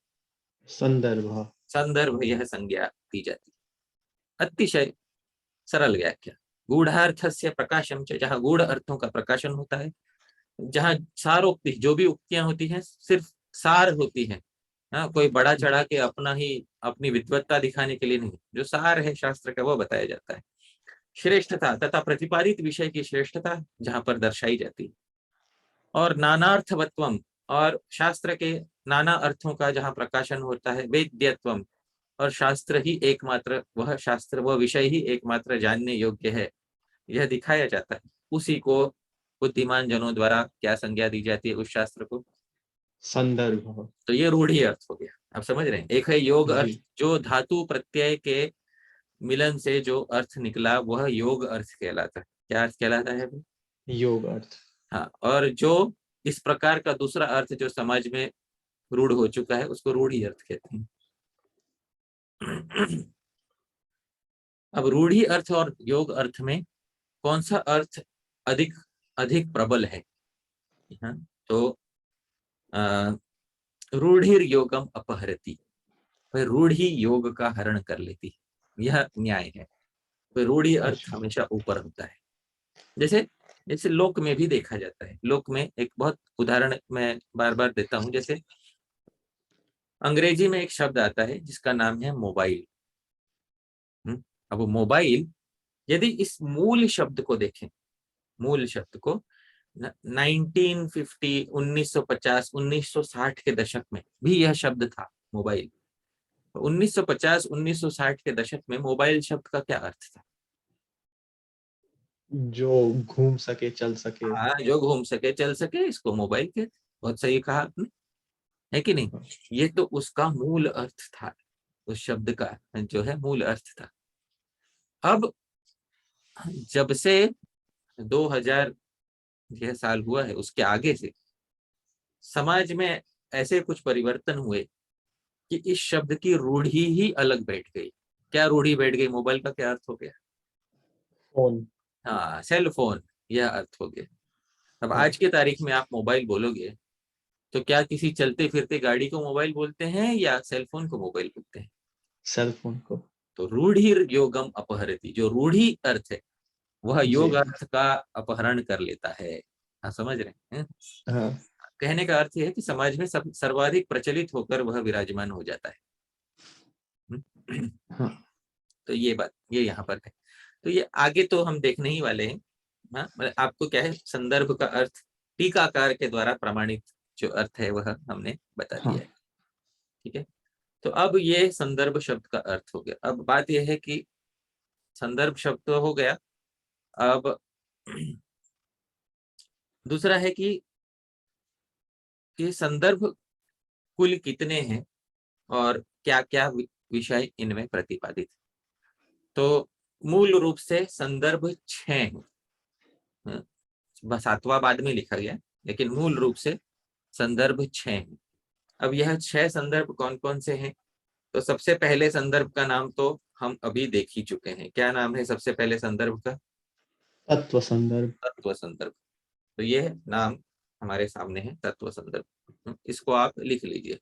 संदर्भ। संदर्भ यह संज्ञा दी जाती है। अतिशय सरल व्याख्या। गूढ़ार्थस्य प्रकाशम च, जहाँ गूढ़ अर्थों का प्रकाशन होता है, जहाँ सारोक्ति, जो भी उक्तियां होती हैं सिर्फ सार होती हैं। हाँ, कोई बड़ा चढ़ा के अपना ही, अपनी विद्वत्ता दिखाने के लिए नहीं, जो सार है शास्त्र का वो बताया जाता है। श्रेष्ठता तथा प्रतिपादित विषय की श्रेष्ठता जहां पर दर्शाई जाती है। और नानार्थवत्वम, और शास्त्र के नाना अर्थों का जहां प्रकाशन होता है। वेद्यत्वम, और शास्त्र ही एकमात्र, वह शास्त्र, वह विषय ही एकमात्र जानने योग्य है, यह दिखाया जाता है। उसी को बुद्धिमान जनों द्वारा क्या संज्ञा दी जाती है उस शास्त्र को? संदर्भ। तो ये रूढ़ी अर्थ हो गया, आप समझ रहे हैं। एक है योग अर्थ, जी। जो धातु प्रत्यय के मिलन से जो अर्थ निकला वह योग अर्थ कहलाता है। क्या अर्थ कहलाता है भाई? योग अर्थ। हाँ, और जो इस प्रकार का दूसरा अर्थ जो समाज में रूढ़ हो चुका है, उसको रूढ़ी अर्थ कहते हैं। अब रूढ़ी अर्थ और योग अर्थ में कौन सा अर्थ अधिक अधिक प्रबल है? हाँ, तो रूढ़िर योगम अपहरती, वह रूढ़ी योग का हरण कर लेती है, यह न्याय है। तो रूढ़ी अर्थ अच्छा। हमेशा ऊपर होता है। जैसे जैसे लोक में भी देखा जाता है। लोक में एक बहुत उदाहरण मैं बार बार देता हूँ, जैसे अंग्रेजी में एक शब्द आता है जिसका नाम है मोबाइल। अब वो मोबाइल, यदि इस मूल शब्द को देखें, मूल शब्द को 1950, 1950, 1960 के दशक में भी यह शब्द था मोबाइल। 1950, 1960 के दशक में मोबाइल शब्द का क्या अर्थ था? जो घूम सके, चल सके। हाँ, जो घूम सके चल सके, इसको मोबाइल के। बहुत सही कहा आपने, है कि नहीं? ये तो उसका मूल अर्थ था, उस शब्द का जो है मूल अर्थ था। अब जब से 2000 यह साल हुआ है, उसके आगे से समाज में ऐसे कुछ परिवर्तन हुए कि इस शब्द की रूढ़ी ही अलग बैठ गई। क्या रूढ़ी बैठ गई? मोबाइल का क्या अर्थ हो गया? फोन। हाँ, सेल फोन, यह अर्थ हो गया। अब हाँ, आज की तारीख में आप मोबाइल बोलोगे तो क्या किसी चलते फिरते गाड़ी को मोबाइल बोलते हैं या सेल फोन को मोबाइल बोलते हैं? सेल फोन को। तो रूढ़ी योगम अपहरति, जो रूढ़ी अर्थ है वह योग जी। अर्थ का अपहरण कर लेता है। हाँ, समझ रहे हैं? हाँ। कहने का अर्थ यह है कि समाज में सब सर्वाधिक प्रचलित होकर वह विराजमान हो जाता है। हाँ। तो ये बात, ये यहाँ पर है। तो ये आगे तो हम देखने ही वाले हैं। हाँ, मतलब आपको क्या है, संदर्भ का अर्थ टीकाकार के द्वारा प्रमाणित जो अर्थ है वह हमने बता हाँ। दिया है। ठीक है, तो अब ये संदर्भ शब्द का अर्थ हो गया। अब बात यह है कि संदर्भ शब्द तो हो गया। अब दूसरा है कि ये संदर्भ कुल कितने हैं और क्या क्या विषय इनमें प्रतिपादित। तो मूल रूप से संदर्भ 6 हैं। 7वां बाद में लिखा गया, लेकिन मूल रूप से संदर्भ 6 हैं। अब यह 6 संदर्भ कौन कौन से हैं? तो सबसे पहले संदर्भ का नाम तो हम अभी देख ही चुके हैं। क्या नाम है सबसे पहले संदर्भ का? तत्व संदर्भ। तत्व संदर्भ। तो ये नाम हमारे सामने है, तत्व संदर्भ। इसको आप लिख लीजिए।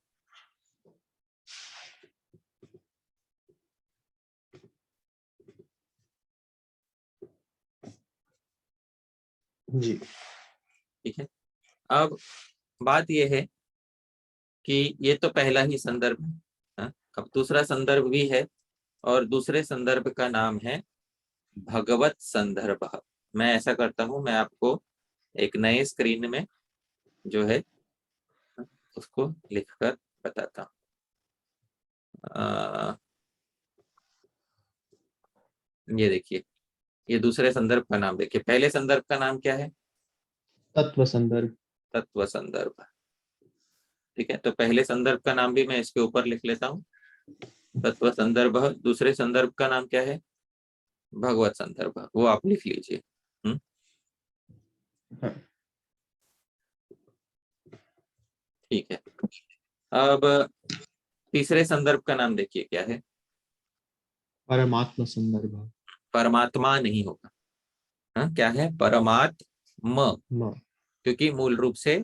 जी। ठीक है, अब बात यह है कि ये तो पहला ही संदर्भ है। हाँ? अब दूसरा संदर्भ भी है, और दूसरे संदर्भ का नाम है भगवत संदर्भ। मैं ऐसा करता हूं, मैं आपको एक नए स्क्रीन में जो है उसको लिखकर बताता हूँ। ये देखिए, ये दूसरे संदर्भ का नाम देखिए। पहले संदर्भ का नाम क्या है? तत्व संदर्भ। तत्व संदर्भ। ठीक है, तो पहले संदर्भ का नाम भी मैं इसके ऊपर लिख लेता हूँ, तत्व संदर्भ। दूसरे संदर्भ का नाम क्या है? भगवत संदर्भ। वो आप लिख लीजिए। हाँ। ठीक है, अब तीसरे संदर्भ का नाम देखिए क्या है? परमात्म संदर्भ। परमात्मा नहीं होगा। हाँ, क्या है? परमात्म। म। क्योंकि मूल रूप से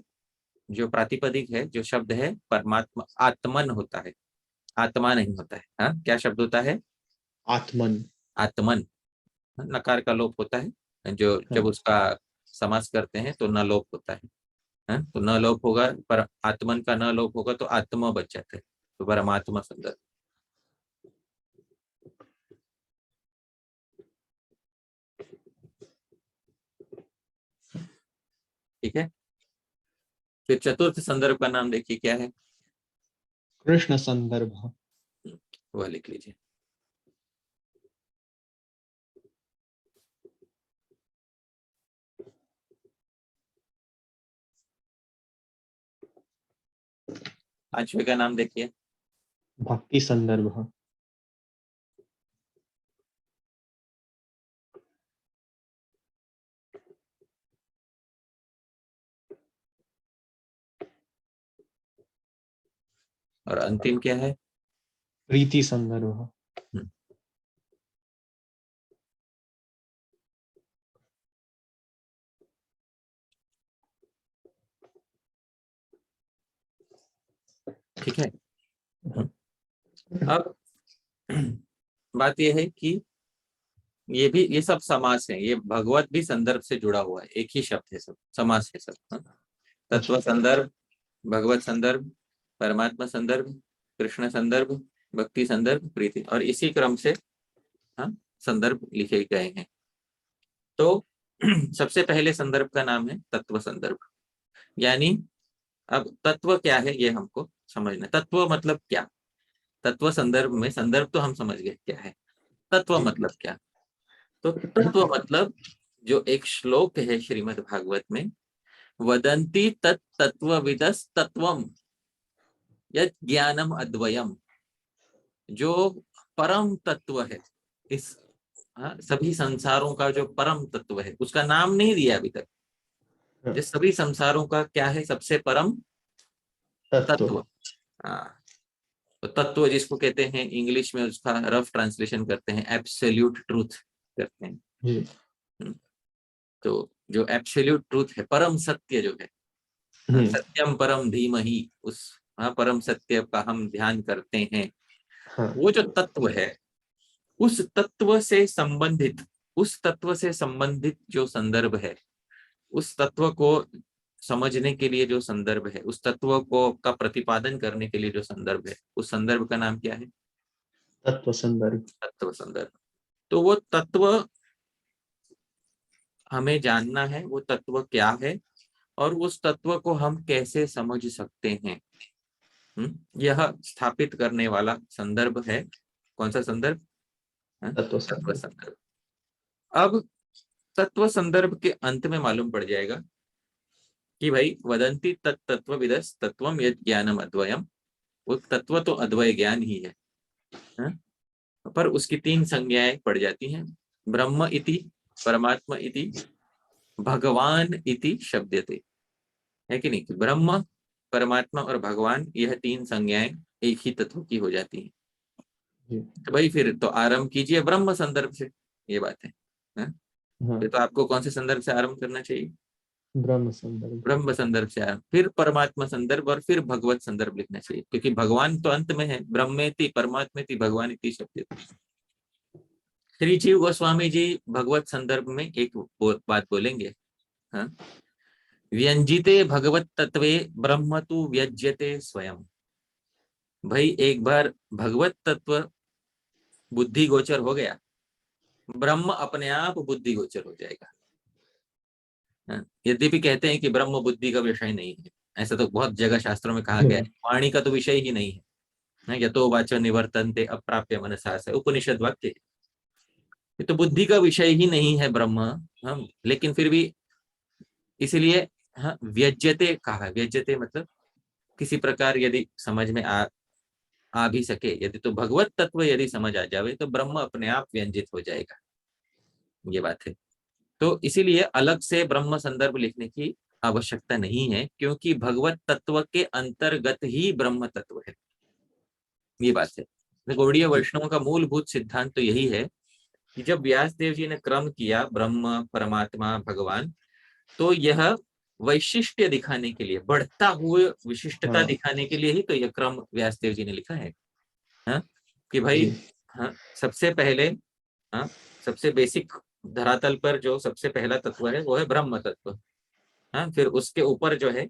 जो प्रातिपदिक है, जो शब्द है परमात्मा, आत्मन होता है, आत्मा नहीं होता है। हाँ, क्या शब्द होता है? आत्मन। आत्मन। नकार का लोप होता है, जो हाँ। जब उसका समास करते हैं तो न लोप होता है। हाँ, तो न लोप होगा, पर आत्मन का न लोप होगा तो आत्मा बच जाता है। तो परमात्मा संदर्भ। ठीक है, फिर चतुर्थ संदर्भ का नाम देखिए क्या है? कृष्ण संदर्भ। वह लिख लीजिए। पांचवे का नाम देखिए। भक्ति संदर्भ। और अंतिम क्या है? प्रीति संदर्भ। हम्म, ठीक है। अब बात यह है कि ये सब समास है। ये भगवत भी संदर्भ से जुड़ा हुआ है, एक ही शब्द है, सब समास है सब। हाँ? तत्व अच्छा। संदर्भ, भगवत संदर्भ, परमात्मा संदर्भ, कृष्ण संदर्भ, भक्ति संदर्भ, प्रीति, और इसी क्रम से हाँ संदर्भ लिखे गए हैं। तो सबसे पहले संदर्भ का नाम है तत्व संदर्भ। यानी अब तत्व क्या है ये हमको समझना। तत्व मतलब क्या? तत्व संदर्भ में, संदर्भ तो हम समझ गए क्या है, तत्व मतलब क्या? तो तत्व मतलब जो एक श्लोक है श्रीमद् भागवत में, वदंती तत् तत्वविदस् तत्वम यत् ज्ञानम अद्वयम, जो परम तत्व है, इस सभी संसारों का जो परम तत्व है, उसका नाम नहीं दिया अभी तक। जो सभी संसारों का क्या है, सबसे परम तत्व। हाँ, तो तत्व जिसको कहते हैं, इंग्लिश में उसका रफ ट्रांसलेशन करते हैं एब्सोल्यूट ट्रूथ करते हैं। तो जो एब्सोल्यूट ट्रूथ है, परम सत्य जो है, सत्यम परम धीमहि, उस परम सत्य का हम ध्यान करते हैं। वो जो तत्व है, उस तत्व से संबंधित, उस तत्व से संबंधित जो संदर्भ है, उस तत्व को समझने के लिए जो संदर्भ है, उस तत्व को का प्रतिपादन करने के लिए जो संदर्भ है, उस संदर्भ का नाम क्या है? तत्व संदर्भ। तत्व संदर्भ। तो वो तत्व हमें जानना है, वो तत्व क्या है और उस तत्व को हम कैसे समझ सकते हैं, यह स्थापित करने वाला संदर्भ है। कौन सा संदर्भ? तत्व तत्व संदर्भ। संदर्भ। अब तत्व संदर्भ के अंत में मालूम पड़ जाएगा कि भाई वदंती तत्व विदस तत्वम यद ज्ञानम अद्वयम, वो तत्व तो अद्वय ज्ञान ही है, पर उसकी तीन संज्ञाएं पड़ जाती हैं। ब्रह्म इति, परमात्मा इति, भगवान इति शब्दते, है कि नहीं? ब्रह्म, परमात्मा और भगवान, यह तीन संज्ञाएं एक ही तत्व की हो जाती हैं। तो भाई फिर तो आरंभ कीजिए ब्रह्म संदर्भ से, ये बात है, फिर तो आपको कौन से संदर्भ से आरंभ करना चाहिए? ब्रह्म संदर्भ। ब्रह्म संदर्भ से आरंभ, फिर परमात्मा संदर्भ और फिर भगवत संदर्भ लिखना चाहिए, क्योंकि भगवान तो अंत में है। ब्रह्मेति परमात्मेति भगवानिति शब्द। श्री जीव गोस्वामी जी भगवत संदर्भ में एक बात बोलेंगे, व्यंजिते भगवत तत्वे ब्रह्म तु व्यज्यते स्वयं। भाई एक बार भगवत तत्व बुद्धि गोचर हो गया, ब्रह्म अपने आप बुद्धि गोचर हो जाएगा। यद्यपि कहते हैं कि ब्रह्म बुद्धि का विषय नहीं है, ऐसा तो बहुत जगह शास्त्रों में कहा गया है, वाणी का तो विषय ही नहीं है। यतो वाचो निवर्तन्ते अप्राप्य मनसा से, उपनिषद वाक्य, ये तो बुद्धि का विषय ही नहीं है ब्रह्म। हम लेकिन फिर भी इसलिए व्यज्यते कहा। व्यज्यते मतलब किसी प्रकार यदि समझ में आ भी सके, यदि तो भगवत तत्व यदि समझ आ जाए तो ब्रह्म अपने आप व्यंजित हो जाएगा, ये बात है। तो इसीलिए अलग से ब्रह्म संदर्भ लिखने की आवश्यकता नहीं है, क्योंकि भगवत तत्व के अंतर्गत ही ब्रह्म तत्व है, ये बात है। गौड़ीय वैष्णवों का मूलभूत सिद्धांत तो यही है कि जब व्यास देव जी ने क्रम किया ब्रह्म, परमात्मा, भगवान, तो यह वैशिष्ट्य दिखाने के लिए, बढ़ता हुए विशिष्टता दिखाने के लिए ही तो यह क्रम व्यास देव जी ने लिखा है, कि भाई सबसे पहले, सबसे बेसिक धरातल पर जो सबसे पहला तत्व है वो है ब्रह्म तत्व, फिर उसके ऊपर जो है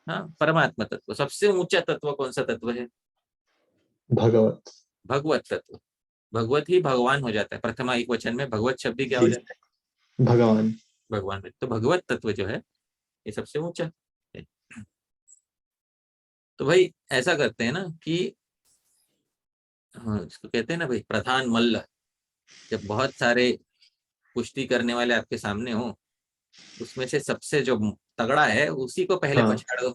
परमात्मा तत्व। सबसे ऊंचा तत्व कौन सा तत्व है? भगवत, भगवत तत्व। भगवत ही भगवान हो जाता है, प्रथमा एक वचन में भगवत शब्द क्या हो जाता है? भगवान। भगवान में। तो भगवत तत्व जो है ये सबसे ऊंचा है। तो भाई ऐसा करते हैं ना कि इसको कहते हैं ना भाई प्रधान मल्ल, जब बहुत सारे कुश्ती करने वाले आपके सामने हो, उसमें से सबसे जो तगड़ा है उसी को पहले पछाड़ दो।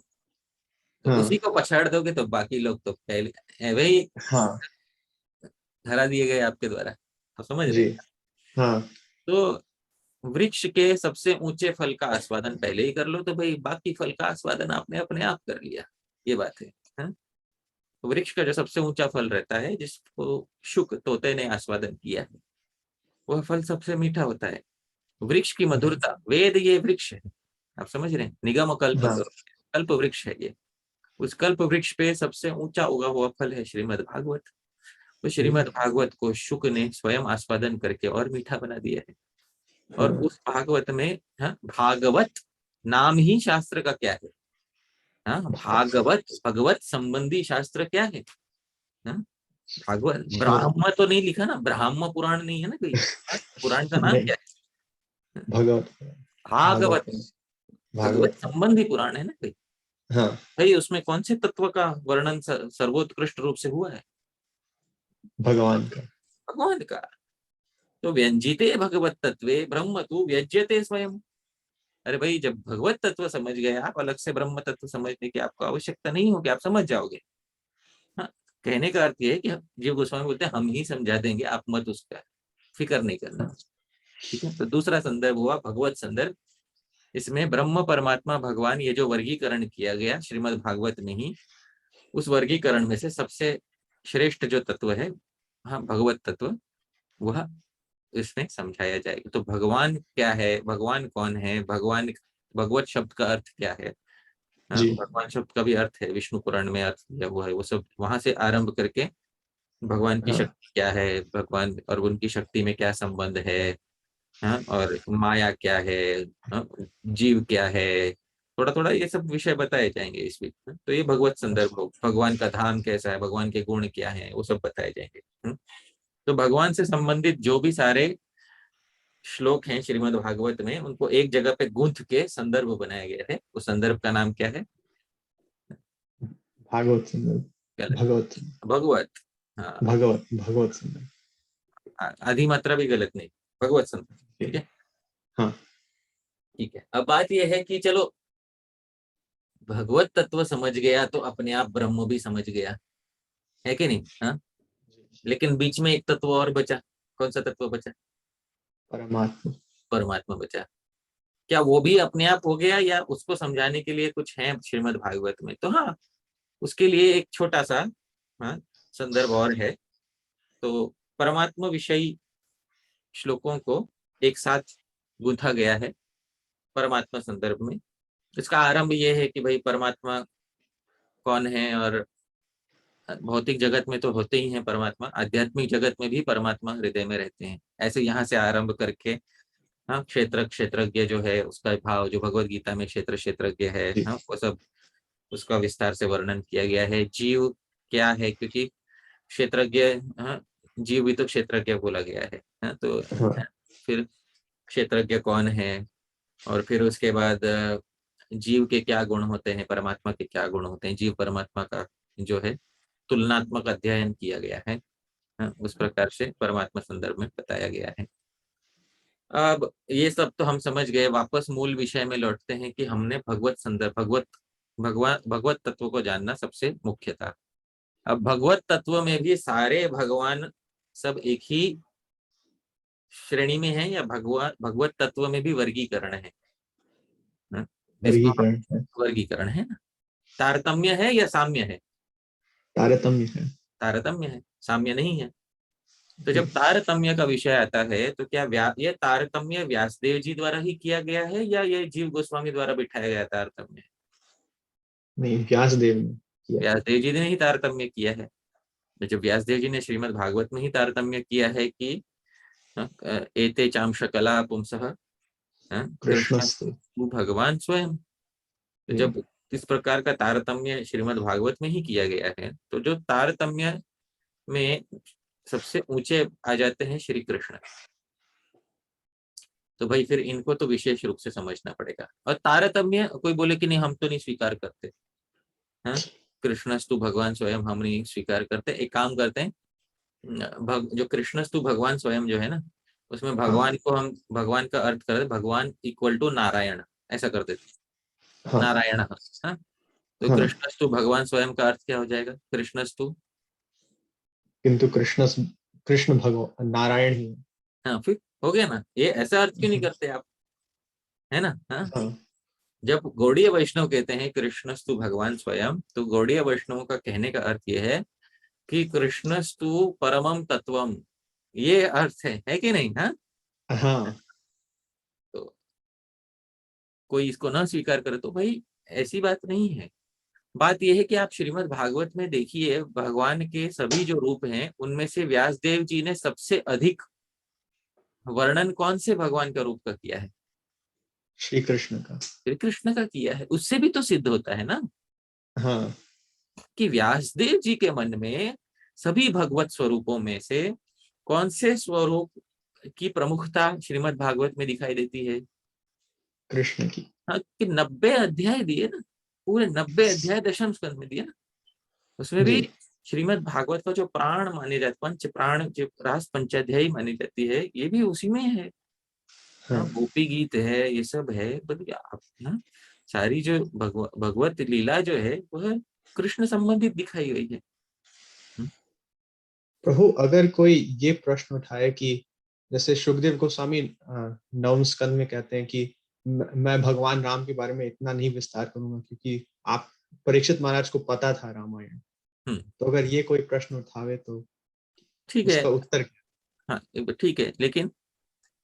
तो उसी को पछाड़ दोगे तो बाकी लोग तो पहले वही हरा दिए गए आपके द्वारा, तो समझ रहे हैं। तो वृक्ष के सबसे ऊंचे फल का आस्वादन पहले ही कर लो, तो भाई बाकी फल का आस्वादन आपने अपने आप कर लिया, ये बात है। तो वृक्ष का जो सबसे ऊंचा फल रहता है, जिसको शुक तोते ने आस्वादन किया है, वह फल सबसे मीठा होता है। वृक्ष की मधुरता, वेद ये वृक्ष है, आप समझ रहे हैं, निगम कल्प कल्प वृक्ष है ये। उस कल्प वृक्ष पे सबसे ऊंचा उगा हुआ फल है श्रीमद् भागवत। तो श्रीमद् भागवत को शुक ने स्वयं आस्वादन करके और मीठा बना दिया है। और उस भागवत में भागवत नाम ही शास्त्र का क्या है? भागवत, भगवत संबंधी शास्त्र क्या है? हाँ? भागवत, ब्राह्म तो नहीं लिखा ना, ब्राह्म पुराण नहीं है ना कोई, हाँ? पुराण का नाम नहीं, क्या है? भगवत, भागवत, भागवत, भगवत भागवत। संबंधी पुराण है ना कोई। हाँ, भाई उसमें कौन से तत्व का वर्णन सर्वोत्कृष्ट रूप से हुआ है? भगवान का। भगवान का। तो व्यंजिते भगवत तत्वे ब्रह्म तू व्यज्यते स्वयं। अरे भाई, जब भगवत तत्व समझ गए आप, अलग से ब्रह्म तत्व समझने की आपको आवश्यकता नहीं होगी, आप समझ जाओगे। हाँ, कहने का अर्थ ये है कि जीव गोस्वामी बोलते हैं हम ही समझा देंगे, आप मत उसका फिक्र नहीं करना। ठीक है, तो दूसरा संदर्भ हुआ भगवत संदर्भ। इसमें ब्रह्म परमात्मा भगवान ये जो वर्गीकरण किया गया श्रीमद् भागवत में ही, उस वर्गीकरण में से सबसे श्रेष्ठ जो तत्व है, हाँ, भगवत तत्व, वह इसमें समझाया जाएगा। तो भगवान क्या है, भगवान कौन है, भगवान, भगवत शब्द का अर्थ क्या है, हाँ, जी। भगवान शब्द का भी अर्थ है, विष्णु पुराण में अर्थ दिया हुआ है, वो सब वहां से आरंभ करके भगवान की हाँ, शक्ति क्या है, भगवान और उनकी शक्ति में क्या संबंध है, हाँ, और माया क्या है, हाँ, जीव क्या है, थोड़ा थोड़ा ये सब विषय बताए जाएंगे इस बीच में। तो ये भगवत संदर्भ अच्छा। हो, भगवान का धाम कैसा है, भगवान के गुण क्या है, वो सब बताए जाएंगे। तो भगवान से संबंधित जो भी सारे श्लोक हैं श्रीमद् भागवत में, उनको एक जगह पे गूंथ के संदर्भ बनाए गए थे। उस संदर्भ का नाम क्या है? भागवत सुंदर। गलत। भगवत, भगवत। हाँ, भगवत, भगवत सुंदर। आधी मात्रा भी गलत नहीं, भगवत संदर्भ। ठीक ठीक। है। हाँ। ठीक है, अब बात यह है कि चलो, भगवत तत्व समझ गया तो अपने आप ब्रह्म भी समझ गया, है कि नहीं? हाँ, लेकिन बीच में एक तत्व और बचा। कौन सा तत्व बचा? परमात्मा। परमात्मा बचा। क्या वो भी अपने आप हो गया, या उसको समझाने के लिए कुछ है श्रीमद् भागवत में? तो हाँ, उसके लिए एक छोटा सा, हाँ, संदर्भ और है। तो परमात्मा विषयी श्लोकों को एक साथ गूंथा गया है परमात्मा संदर्भ में। इसका आरंभ ये है कि भाई परमात्मा कौन है, और भौतिक जगत में तो होते ही हैं परमात्मा, आध्यात्मिक जगत में भी परमात्मा हृदय में रहते हैं। ऐसे यहाँ से आरंभ करके, हाँ, क्षेत्र क्षेत्रज्ञ जो है उसका भाव, जो भगवत गीता में क्षेत्र क्षेत्रज्ञ है, जी। हाँ, वो सब उसका विस्तार से वर्णन किया गया है। जीव क्या है, क्योंकि क्षेत्रज्ञ, हाँ, जीव भी तो क्षेत्रज्ञ बोला गया है, हाँ, तो हाँ। फिर क्षेत्रज्ञ कौन है, और फिर उसके बाद जीव के क्या गुण होते हैं, परमात्मा के क्या गुण होते हैं, जीव परमात्मा का जो है तुलनात्मक अध्ययन किया गया है, हाँ, उस प्रकार से परमात्मा संदर्भ में बताया गया है। अब ये सब तो हम समझ गए, वापस मूल विषय में लौटते हैं कि हमने भगवत संदर्भ, भगवत तत्व को जानना सबसे मुख्य था। अब भगवत तत्व में भी सारे भगवान सब एक ही श्रेणी में है, या भगवान भगवत तत्व में भी वर्गीकरण है? हाँ, इसको हम, वर्गीकरण है। वर्गीकरण है ना, तारतम्य है या साम्य है? तारतम्य है। तारतम्य है, साम्य नहीं है। तो जी। जब तारतम्य का विषय आता है, तो क्या ये तारतम्य व्यासदेव जी द्वारा ही किया गया है, या ये जीव गोस्वामी द्वारा बिठाया गया तारतम्य? नहीं, व्यास देव ने किया है। व्यासदेव जी ने ही तारतम्य किया है। तो जब व्यासदेव जी ने श्रीमद् भागवत में ही तारतम्य किया है कि एते चांश कला पुंसः कृष्ण कृष्णस्तु। तू भगवान स्वयं। तो जी। जब इस प्रकार का तारतम्य श्रीमद् भागवत में ही किया गया है, तो जो तारतम्य में सबसे ऊंचे आ जाते हैं श्री कृष्ण। तो भाई फिर इनको तो विशेष रूप से समझना पड़ेगा। और तारतम्य कोई बोले कि नहीं हम तो नहीं स्वीकार करते, हाँ, कृष्णस्तु भगवान स्वयं हम नहीं स्वीकार करते, एक काम करते हैं, जो कृष्णस्तु भगवान स्वयं जो है ना, उसमें हाँ। भगवान को हम, भगवान का अर्थ कर दे भगवान इक्वल टू नारायण, ऐसा कर देते, हाँ। नारायण, हाँ। तो हाँ। कृष्णस्तु भगवान स्वयं का अर्थ क्या हो जाएगा? कृष्णस्तु, किंतु कृष्ण, कृष्ण भगवान नारायण ही है। हाँ, फिर हो गया ना। ये ऐसा अर्थ क्यों नहीं करते आप, है ना? हाँ, हाँ। जब गौड़ीय वैष्णव कहते हैं कृष्णस्तु भगवान स्वयं, तो गौड़ीय वैष्णव का कहने का अर्थ यह है कि कृष्णस्तु परमम तत्वम, ये अर्थ है कि नहीं? हाँ, हाँ। तो कोई इसको ना स्वीकार करे तो भाई ऐसी बात नहीं है। बात यह है कि आप श्रीमद् भागवत में देखिए, भगवान के सभी जो रूप हैं उनमें से व्यासदेव जी ने सबसे अधिक वर्णन कौन से भगवान का रूप का किया है? श्री कृष्ण का। श्री कृष्ण का किया है। उससे भी तो सिद्ध होता है ना हाँ। कि व्यासदेव जी के मन में सभी भगवत स्वरूपों में से कौन से स्वरूप की प्रमुखता श्रीमद् भागवत में दिखाई देती है? कृष्ण की। हाँ, कि 90 अध्याय दिए ना, पूरे 90 अध्याय दशम स्कंद में दिया ना, उसमें भी जी श्रीमद् भागवत का जो प्राण माने जाते, पंच प्राण जो रास पंचाध्यायी मानी जाती है, ये भी उसी में है। हाँ। हाँ, गोपी गीत है, ये सब है, बल्कि आप ना सारी जो भगवत लीला जो है वह कृष्ण संबंधित दिखाई गई है। प्रभु, अगर कोई ये प्रश्न उठाए कि जैसे सुखदेव गोस्वामी नवम स्कंद में कहते हैं कि मैं भगवान राम के बारे में इतना नहीं विस्तार करूंगा क्योंकि आप परीक्षित महाराज को पता था रामायण। हम्म, तो अगर ये कोई प्रश्न उठावे तो ठीक है। उसका उत्तर क्या? हाँ, ठीक है, लेकिन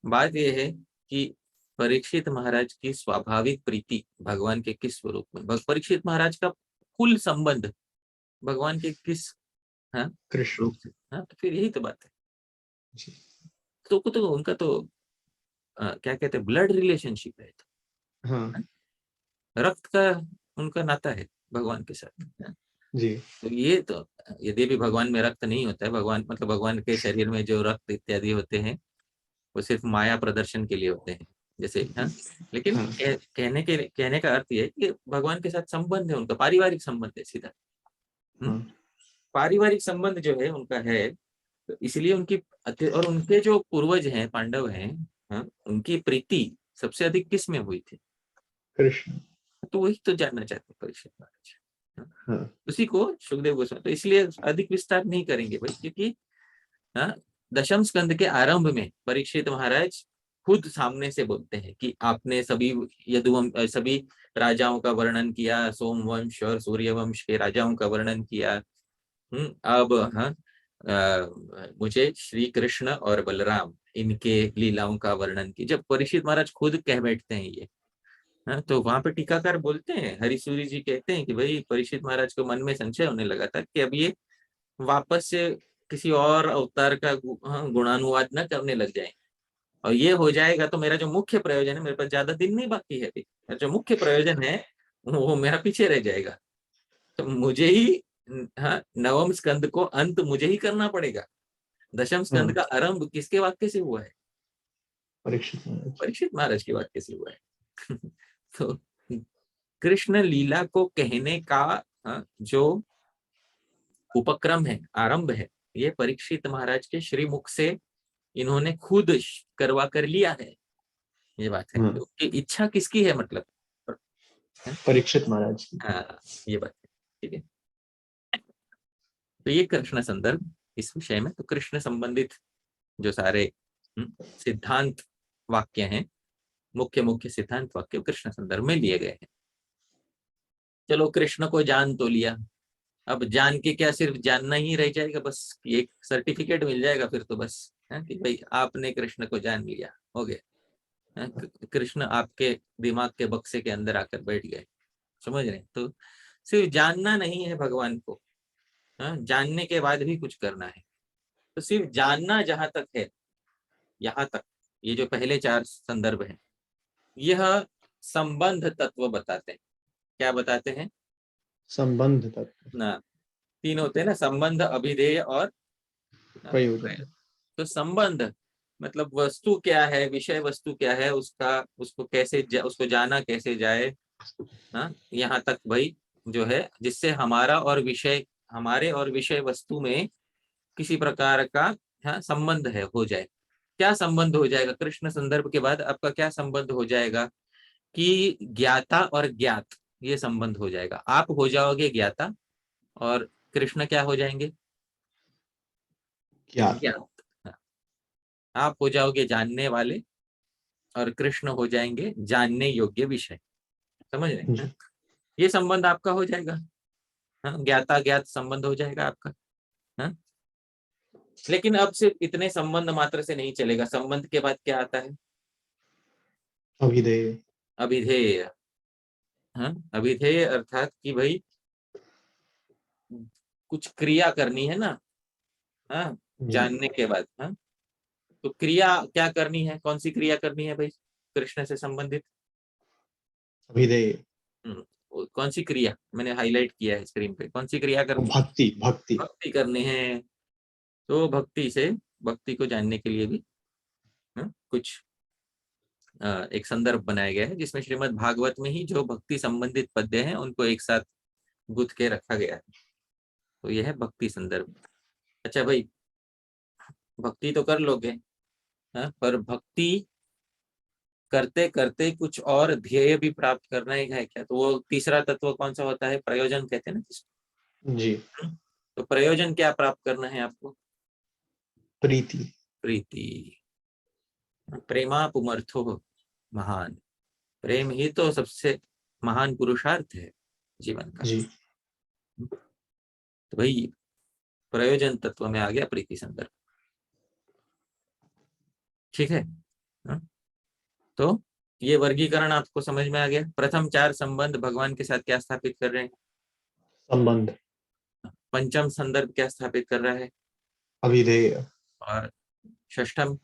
बात यह है कि परीक्षित महाराज की स्वाभाविक प्रीति भगवान के किस स्वरूप में, परीक्षित महाराज का कुल संबंध भगवान के किस, हाँ, कृष्ण। रूप से, हाँ, तो फिर यही तो बात है। जी। तो उनका तो क्या कहते हैं, ब्लड रिलेशनशिप है तो, हाँ। हाँ? रक्त का उनका नाता है भगवान के साथ, हाँ? जी। तो ये तो, यदि भी भगवान में रक्त नहीं होता है, भगवान मतलब भगवान के शरीर में जो रक्त इत्यादि होते हैं वो सिर्फ माया प्रदर्शन के लिए होते हैं, जैसे, हाँ। लेकिन हाँ। कहने का अर्थ ये है कि भगवान के साथ संबंध है उनका, पारिवारिक संबंध है सीधा। हाँ। पारिवारिक संबंध जो है उनका है, तो इसलिए उनकी और उनके जो पूर्वज हैं पांडव हैं, हाँ, उनकी प्रीति सबसे अधिक किस में हुई थी? कृष्ण। तो वही तो जानना चाहते हैं परीक्षित महाराज, हाँ? हाँ। उसी को सुखदेव गोस्वामी, तो इसलिए अधिक विस्तार नहीं करेंगे भाई, क्योंकि, हाँ, दशम स्कंद के आरंभ में परीक्षित महाराज खुद सामने से बोलते हैं कि आपने सभी सभी राजाओं का वर्णन किया, सोमवंश और सूर्यवंश के राजाओं का वर्णन किया। अब, हाँ, मुझे श्री कृष्ण और बलराम इनके लीलाओं का वर्णन की, जब परीक्षित महाराज खुद कह बैठते हैं ये, हाँ, तो वहां पे टीकाकार बोलते हैं, हरिसूरी जी कहते हैं कि भाई परीक्षित महाराज को मन में संशय होने लगा था कि अब ये वापस से किसी और अवतार का हाँ, गुणानुवाद न करने लग जाए, और ये हो जाएगा तो मेरा जो मुख्य प्रयोजन है, मेरे पास ज्यादा दिन नहीं बाकी है अभी, मेरा जो मुख्य प्रयोजन है वो मेरा पीछे रह जाएगा, तो मुझे ही, हाँ, नवम स्कंद को अंत मुझे ही करना पड़ेगा। दशम स्कंद हाँ। का आरंभ किसके वाक्य से हुआ है? परीक्षित महाराज। परीक्षित महाराज के वाक्य से हुआ है। तो कृष्ण लीला को कहने का, हाँ, जो उपक्रम है, आरंभ है, ये परीक्षित महाराज के श्रीमुख से इन्होंने खुद करवा कर लिया है, ये बात है। हाँ। तो कि इच्छा किसकी है मतलब, है? परीक्षित महाराज की। हाँ, ये बात है, ठीक है। तो ये कृष्ण संदर्भ इस विषय में, तो कृष्ण संबंधित जो सारे सिद्धांत वाक्य हैं, मुख्य मुख्य सिद्धांत वाक्य कृष्ण संदर्भ में लिए गए हैं। चलो, कृष्ण को जान तो लिया, अब जान के क्या सिर्फ जानना ही रह जाएगा, बस एक सर्टिफिकेट मिल जाएगा फिर तो बस, है कि भाई आपने कृष्ण को जान लिया, हो गया, है? कृष्ण आपके दिमाग के बक्से के अंदर आकर बैठ गए, समझ रहे हैं? तो सिर्फ जानना नहीं है भगवान को, हाँ, जानने के बाद भी कुछ करना है। तो सिर्फ जानना जहां तक है, यहाँ तक ये जो पहले चार संदर्भ हैं, यह संबंध तत्व बताते हैं। क्या बताते हैं? संबंध तत्व। ना, तीन होते हैं ना, संबंध, अभिधेय और प्रयोजन। प्रयोग। तो संबंध मतलब वस्तु क्या है, विषय वस्तु क्या है, उसका, उसको कैसे उसको जाना कैसे जाए, हाँ, यहाँ तक भाई जो है, जिससे हमारा और विषय, हमारे और विषय वस्तु में किसी प्रकार का, हाँ, संबंध है, हो जाए। क्या संबंध हो जाएगा? कृष्ण संदर्भ के बाद आपका क्या संबंध हो जाएगा कि ज्ञाता और ज्ञात, ये संबंध हो जाएगा। आप हो जाओगे ज्ञाता और कृष्ण क्या हो जाएंगे? ज्ञात। ज्ञात। हाँ, आप हो जाओगे जानने वाले और कृष्ण हो जाएंगे जानने योग्य विषय, समझ रहे हैं? जी। ये संबंध आपका हो जाएगा, हाँ, ज्ञाता ज्ञात संबंध हो जाएगा आपका, हाँ। लेकिन अब सिर्फ इतने संबंध मात्र से नहीं चलेगा, संबंध के बाद क्या आता है? अभिधेय। अभिधेय, हाँ, अभिधेय अर्थात कि भाई कुछ क्रिया करनी है ना, हाँ, जी। जानने के बाद, हाँ, तो क्रिया क्या करनी है, कौन सी क्रिया करनी है भाई कृष्ण से संबंधित? अभिधेय। कौन सी क्रिया मैंने हाईलाइट किया है स्क्रीन पे, कौन सी क्रिया करनी है? भक्ति भक्ति। भक्ति करनी है। तो भक्ति को जानने के लिए भी कुछ एक संदर्भ बनाया गया है, जिसमें श्रीमद् भागवत में ही जो भक्ति संबंधित पद्य हैं उनको एक साथ गुथ के रखा गया है। तो यह है भक्ति संदर्भ। अच्छा भाई, भक्ति तो कर लोगे, पर भक्ति करते करते कुछ और ध्येय भी प्राप्त करना ही है क्या? तो वो तीसरा तत्व कौन सा होता है? प्रयोजन कहते हैं ना जिसको। जी। तो प्रयोजन क्या प्राप्त करना है आपको? प्रीति। प्रीति। प्रेमा पुमर्थो महान। प्रेम ही तो सबसे महान पुरुषार्थ है जीवन का। जी। तो भाई प्रयोजन तत्व में आ गया प्रीति संदर्भ। ठीक है। तो ये वर्गीकरण आपको समझ में आ गया। प्रथम 4 संबंध भगवान के साथ क्या स्थापित कर रहे हैं? संबंध। पंचम संदर्भ क्या स्थापित कर रहा है? अभिधेय। और षष्ठम?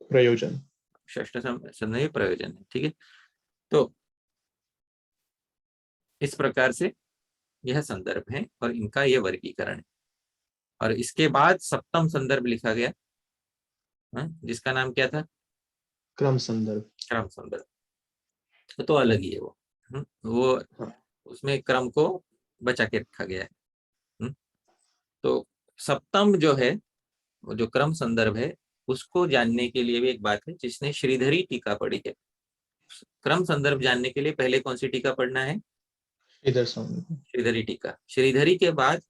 प्रयोजन। षष्ठ संदर्भ प्रयोजन है। ठीक है। तो इस प्रकार से यह संदर्भ है और इनका यह वर्गीकरण है। और इसके बाद सप्तम संदर्भ लिखा गया, जिसका नाम क्या था? क्रम संदर्भ। क्रम संदर्भ। तो अलग ही है वो उसमें क्रम को बचा के रखा गया है। तो सप्तम जो है, वो जो क्रम संदर्भ है, उसको जानने के लिए भी एक बात है। जिसने श्रीधरी टीका पढ़ी है, क्रम संदर्भ जानने के लिए पहले कौन सी टीका पढ़ना है? श्रीधर स्वामी। श्रीधरी टीका। श्रीधरी के बाद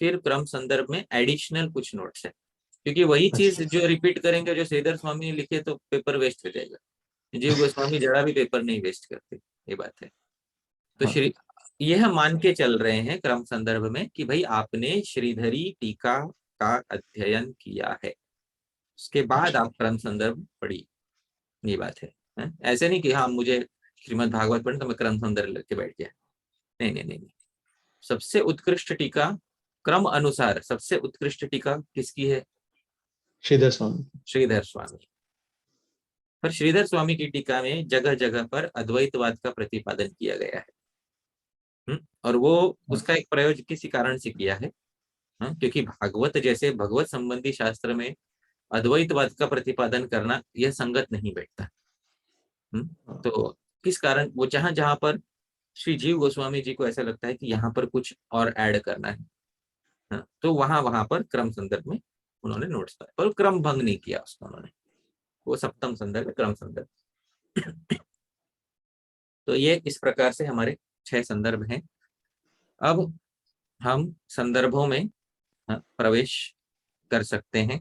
फिर क्रम संदर्भ में एडिशनल कुछ नोट्स है, क्योंकि वही चीज अच्छा। जो रिपीट करेंगे जो श्रीधर स्वामी ने लिखे तो पेपर वेस्ट हो जाएगा। जीव गोस्वामी जरा भी पेपर नहीं वेस्ट करते, ये बात है। तो हाँ। यह मान के चल रहे हैं क्रम संदर्भ में कि भाई आपने श्रीधरी टीका का अध्ययन किया है, उसके बाद अच्छा। आप क्रम संदर्भ पढ़िए। ये बात है? ऐसे नहीं कि हाँ मुझे श्रीमद् भागवत पढ़ना तो मैं क्रम संदर्भ लेके बैठ गया। नहीं नहीं नहीं नहीं। सबसे उत्कृष्ट टीका क्रम अनुसार सबसे उत्कृष्ट टीका किसकी है? श्रीधर स्वामी। श्रीधर स्वामी। पर श्रीधर स्वामी की टीका में जगह जगह पर अद्वैतवाद का प्रतिपादन किया गया है। और वो हाँ। उसका एक प्रयोग किसी कारण से किया है, क्योंकि भागवत जैसे भगवत संबंधी शास्त्र में अद्वैतवाद का प्रतिपादन करना यह संगत नहीं बैठता। हाँ। तो किस कारण वो जहां जहां पर श्री जीव गोस्वामी जी को ऐसा लगता है कि यहाँ पर कुछ और ऐड करना है, तो वहां वहां पर क्रम संदर्भ में उन्होंने नोट्स पाए, पर क्रम भंग नहीं किया उसका उन्होंने। वो सप्तम संदर्भ क्रम संदर्भ। तो ये इस प्रकार से हमारे 6 संदर्भ हैं। अब हम संदर्भों में प्रवेश कर सकते हैं।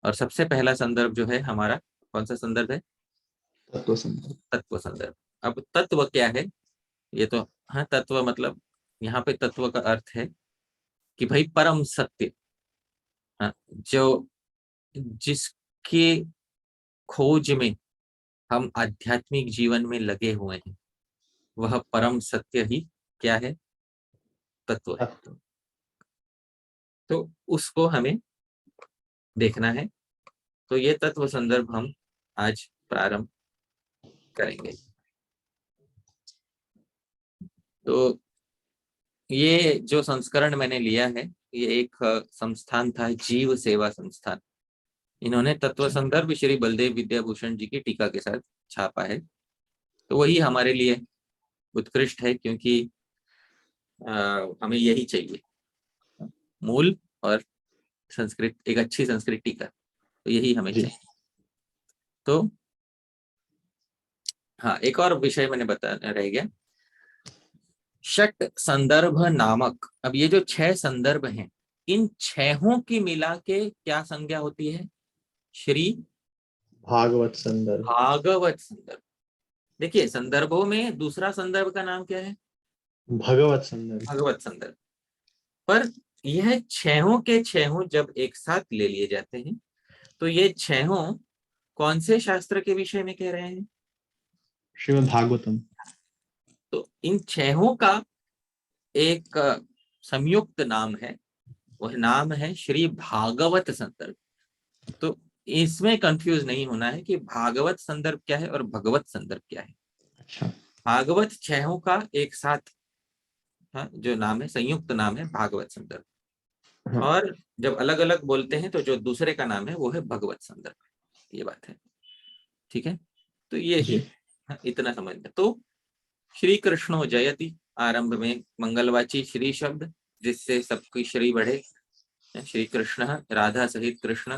और सबसे पहला संदर्भ जो है हमारा, कौन सा संदर्भ है? तत्व संदर्भ। तत्व संदर्भ। अब तत्व क्या है? ये तो तत्व मतलब यहाँ पे तत्व का अर्थ है कि भाई परम सत्य, जो जिसके खोज में हम आध्यात्मिक जीवन में लगे हुए हैं, वह परम सत्य ही क्या है? तत्व है। तत्व। तो उसको हमें देखना है। तो ये तत्व संदर्भ हम आज प्रारंभ करेंगे। तो ये जो संस्करण मैंने लिया है, ये एक संस्थान था, जीव सेवा संस्थान। इन्होंने तत्व संदर्भ श्री बलदेव विद्याभूषण जी की टीका के साथ छापा है। तो वही हमारे लिए उत्कृष्ट है, क्योंकि हमें यही चाहिए, मूल और संस्कृत, एक अच्छी संस्कृत टीका, तो यही हमें जी। चाहिए। तो हाँ, एक और विषय मैंने बताना रह गया, षट संदर्भ नामक। अब ये जो 6 संदर्भ हैं, इन 6 की मिला के क्या संज्ञा होती है? श्री भागवत संदर्भ। भागवत संदर्भ। देखिए संदर्भों में दूसरा संदर्भ का नाम क्या है? भगवत संदर्भ। भागवत संदर्भ। पर यह 6 के 6 जब एक साथ ले लिए जाते हैं, तो ये 6 कौन से शास्त्र के विषय में कह रहे हैं? श्रीमद् भागवतम। तो इन 6 का एक संयुक्त नाम है, वह नाम है श्री भागवत संदर्भ। तो इसमें कंफ्यूज नहीं होना है कि भागवत संदर्भ क्या है और भगवत संदर्भ क्या है। अच्छा। भागवत छहों का एक साथ, हाँ, जो नाम है संयुक्त नाम है भागवत संदर्भ, हाँ और जब अलग अलग बोलते हैं तो जो दूसरे का नाम है वो है भगवत संदर्भ। ये बात है, ठीक है। तो ये ही, जी। हाँ, इतना समझ लें। तो श्री कृष्णो जयति, आरंभ में मंगलवाची श्री शब्द, जिससे सबकी श्री बढ़े। श्री कृष्ण, राधा सहित कृष्ण,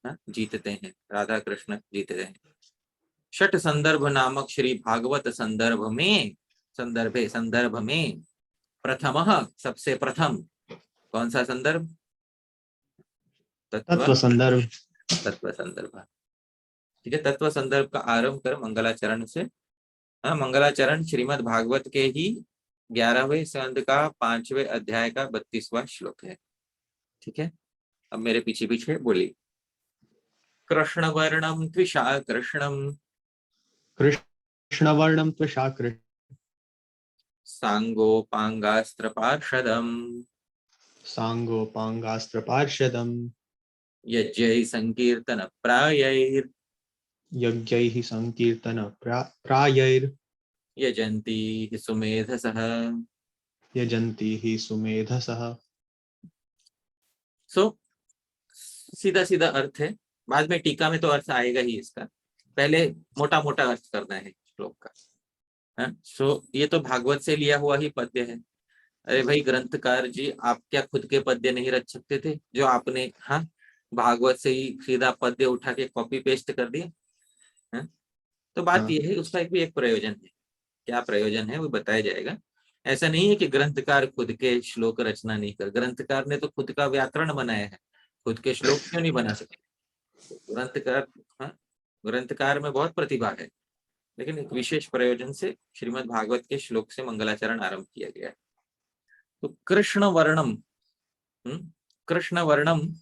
हाँ, जीतते हैं, राधा कृष्ण जीतते हैं। षट संदर्भ नामक श्री भागवत संदर्भ में, संदर्भ में प्रथम, सबसे प्रथम, कौन सा संदर्भ? तत्व, तत्व संदर्भ। तत्व संदर्भ, ठीक है। तत्व संदर्भ का आरंभ कर मंगलाचरण से। हाँ, मंगलाचरण श्रीमद् भागवत के ही 11वें स्कंद का 5वें अध्याय का 32वां श्लोक है, ठीक है। अब मेरे पीछे पीछे बोलिए। कृष्ण वर्णम त्विषा कृष्णम, कृष्णवर्णं त्वषा कृष्ण। सांगोपांगास्त्र पार्षदम, सांगोपांगास्त्र पार्षदम्। यज्ञै संकीर्तन प्रायैर, यज्ञैः संकीर्तन प्रायैर्। यजन्ति सुमेधसः। यजन्ति हि सुमेधसः। सो सीधा सीधा अर्थ है, बाद में टीका में तो अर्थ आएगा ही इसका, पहले मोटा मोटा अर्थ करना है श्लोक का। हाँ, सो ये तो भागवत से लिया हुआ ही पद्य है। अरे भाई ग्रंथकार जी, आप क्या खुद के पद्य नहीं रच सकते थे जो आपने, हाँ, भागवत से ही सीधा पद्य उठा के कॉपी पेस्ट कर दिया? हाँ? तो बात हाँ यह है, उसका एक भी एक प्रयोजन है। क्या प्रयोजन है वो बताया जाएगा। ऐसा नहीं है कि ग्रंथकार खुद के श्लोक रचना नहीं कर, ग्रंथकार ने तो खुद का व्याकरण बनाया है, खुद के श्लोक क्यों नहीं बना सकते? ग्रंथकार, हाँ, ग्रंथकार में बहुत प्रतिभा है, लेकिन एक विशेष प्रयोजन से श्रीमद् भागवत के श्लोक से मंगलाचरण आरंभ किया गया है। तो कृष्ण वर्णम, कृष्ण वर्णम,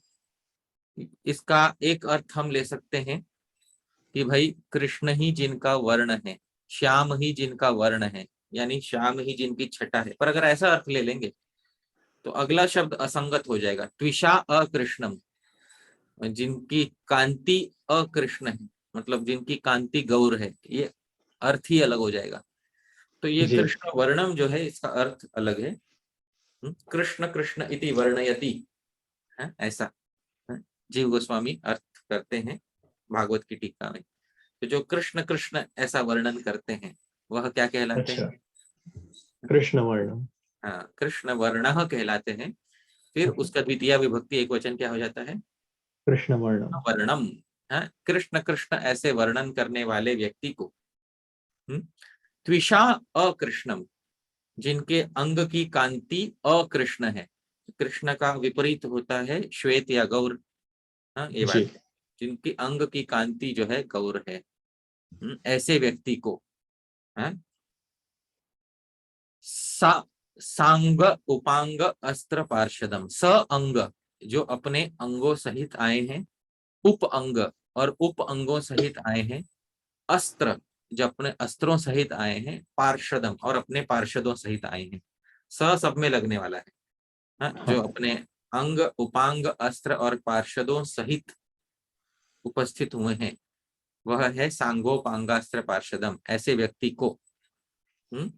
इसका एक अर्थ हम ले सकते हैं कि भाई कृष्ण ही जिनका वर्ण है, श्याम ही जिनका वर्ण है, यानी श्याम ही जिनकी छटा है। पर अगर ऐसा अर्थ ले लेंगे तो अगला शब्द असंगत हो जाएगा। त्विषा अकृष्णम, जिनकी कांति अकृष्ण है, मतलब जिनकी कांति गौर है, ये अर्थ ही अलग हो जाएगा। तो ये जी। कृष्ण वर्णम जो है इसका अर्थ अलग है। कृष्ण कृष्ण इति वर्णयति, है ऐसा, है? जीव गोस्वामी अर्थ करते हैं भागवत की टीका में। तो जो कृष्ण कृष्ण ऐसा वर्णन करते हैं वह क्या कहलाते अच्छा, हैं? कृष्णवर्णम। हाँ, कृष्ण वर्ण कहलाते हैं। फिर उसका द्वितीय विभक्ति एक वचन क्या हो जाता है? कृष्णवर्णम। वर्णम। हाँ, कृष्ण कृष्ण ऐसे वर्णन करने वाले व्यक्ति को, त्विषा अकृष्णम, जिनके अंग की कांति अकृष्ण है। कृष्ण का विपरीत होता है श्वेत या गौर। हाँ, ये बात जी। है। जिनकी अंग की कांति जो है गौर है, ऐसे व्यक्ति को, हाँ, सा सांग उपांग अस्त्र पार्षदम, स अंग, जो अपने अंगों सहित आए हैं, उप अंग, और उप अंगों सहित आए हैं, अस्त्र, जो अपने अस्त्रों सहित आए हैं, पार्षदम, और अपने पार्षदों सहित आए हैं। स सब में लगने वाला है। हाँ, हाँ जो अपने अंग उपांग अस्त्र और पार्षदों सहित उपस्थित हुए हैं, वह है सांगोपांगास्त्र पार्षदम, ऐसे व्यक्ति को। हम्म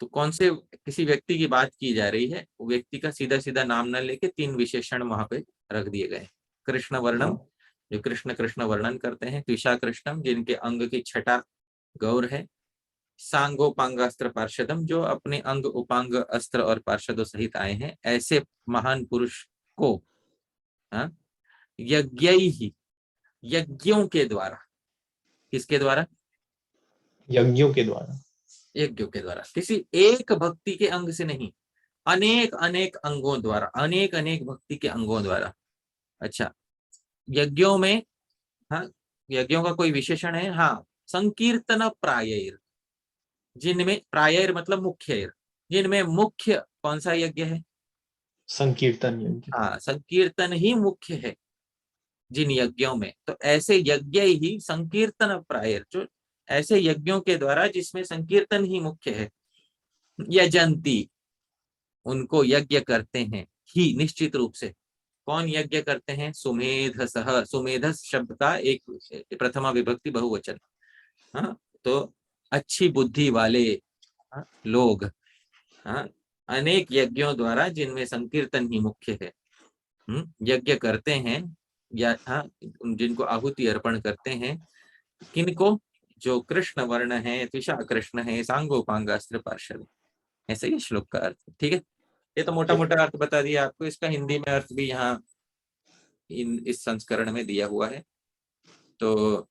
तो कौन से किसी व्यक्ति की बात की जा रही है, वो व्यक्ति का सीधा सीधा नाम न लेके तीन विशेषण वहां पे रख दिए गए। कृष्ण वर्णम, हाँ जो कृष्ण कृष्ण वर्णन करते हैं। त्विषा कृष्णम, जिनके अंग की छटा गौर है। सांगोपांगास्त्र पार्षदम, जो अपने अंग उपांग अस्त्र और पार्षदों सहित आए हैं, ऐसे महान पुरुष को, हाँ, यज्ञ ही, यज्ञों के द्वारा, किसके द्वारा? यज्ञों के द्वारा। यज्ञों के द्वारा, किसी एक भक्ति के अंग से नहीं, अनेक अनेक अंगों द्वारा, अनेक अनेक भक्ति के अंगों द्वारा। अच्छा, यज्ञों में, हाँ, यज्ञों का कोई विशेषण है? हाँ, संकीर्तन प्रायैर, जिनमें प्रायैर मतलब मुख्य, जिनमें मुख्य कौन सा यज्ञ है? संकीर्तन यज्ञ। हाँ, संकीर्तन ही मुख्य है जिन यज्ञों में। तो ऐसे यज्ञ ही संकीर्तन प्रायैर, जो ऐसे यज्ञों के द्वारा जिसमें संकीर्तन ही मुख्य है। यजंती, उनको यज्ञ करते हैं ही, निश्चित रूप से। कौन यज्ञ करते हैं? सुमेधसः, सुमेधस शब्द का एक प्रथमा विभक्ति बहुवचन। हाँ, तो अच्छी बुद्धि वाले लोग अनेक यज्ञों द्वारा, जिनमें संकीर्तन ही मुख्य है, यज्ञ करते हैं या जिनको आहुति अर्पण करते हैं। किनको? जो कृष्ण वर्ण है, त्विषा कृष्ण है, सांगोपांगास्त्र पार्षद। ऐसे ही श्लोक का अर्थ। ठीक है, ये तो मोटा मोटा अर्थ बता दिया आपको। इसका हिंदी में अर्थ भी यहाँ इस संस्करण में दिया हुआ है। तो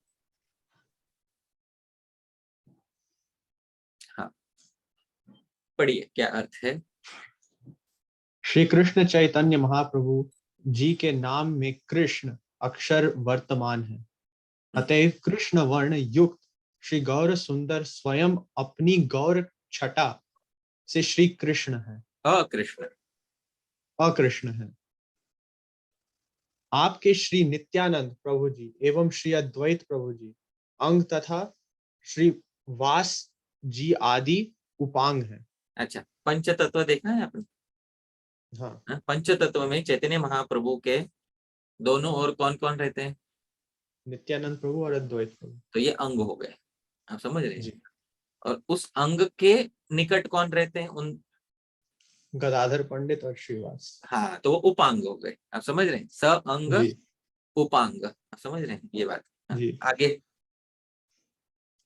हाँ, पढ़िए क्या अर्थ है। श्री कृष्ण चैतन्य महाप्रभु जी के नाम में कृष्ण अक्षर वर्तमान है, अतएव कृष्ण वर्ण युक्त श्री गौर सुंदर स्वयं अपनी गौर छटा से श्री कृष्ण है, अकृष्ण अकृष्ण है। आपके श्री नित्यानंद प्रभु जी एवं श्री अद्वैत प्रभु जी अंग तथा श्री वास जी आदि उपांग है। अच्छा, पंच तत्व देखना है आपने। हाँ, पंच तत्व में चैतन्य महाप्रभु के दोनों और कौन कौन रहते हैं? नित्यानंद प्रभु और अद्वैत प्रभु। तो ये अंग हो गए, आप समझ रहे हैं। जी, और उस अंग के निकट कौन रहते हैं? उन गदाधर पंडित और श्रीवास। हाँ, तो वो उपांग हो गए, आप समझ रहे हैं। स अंग जी, उपांग, आप समझ रहे हैं ये बात। जी। आगे।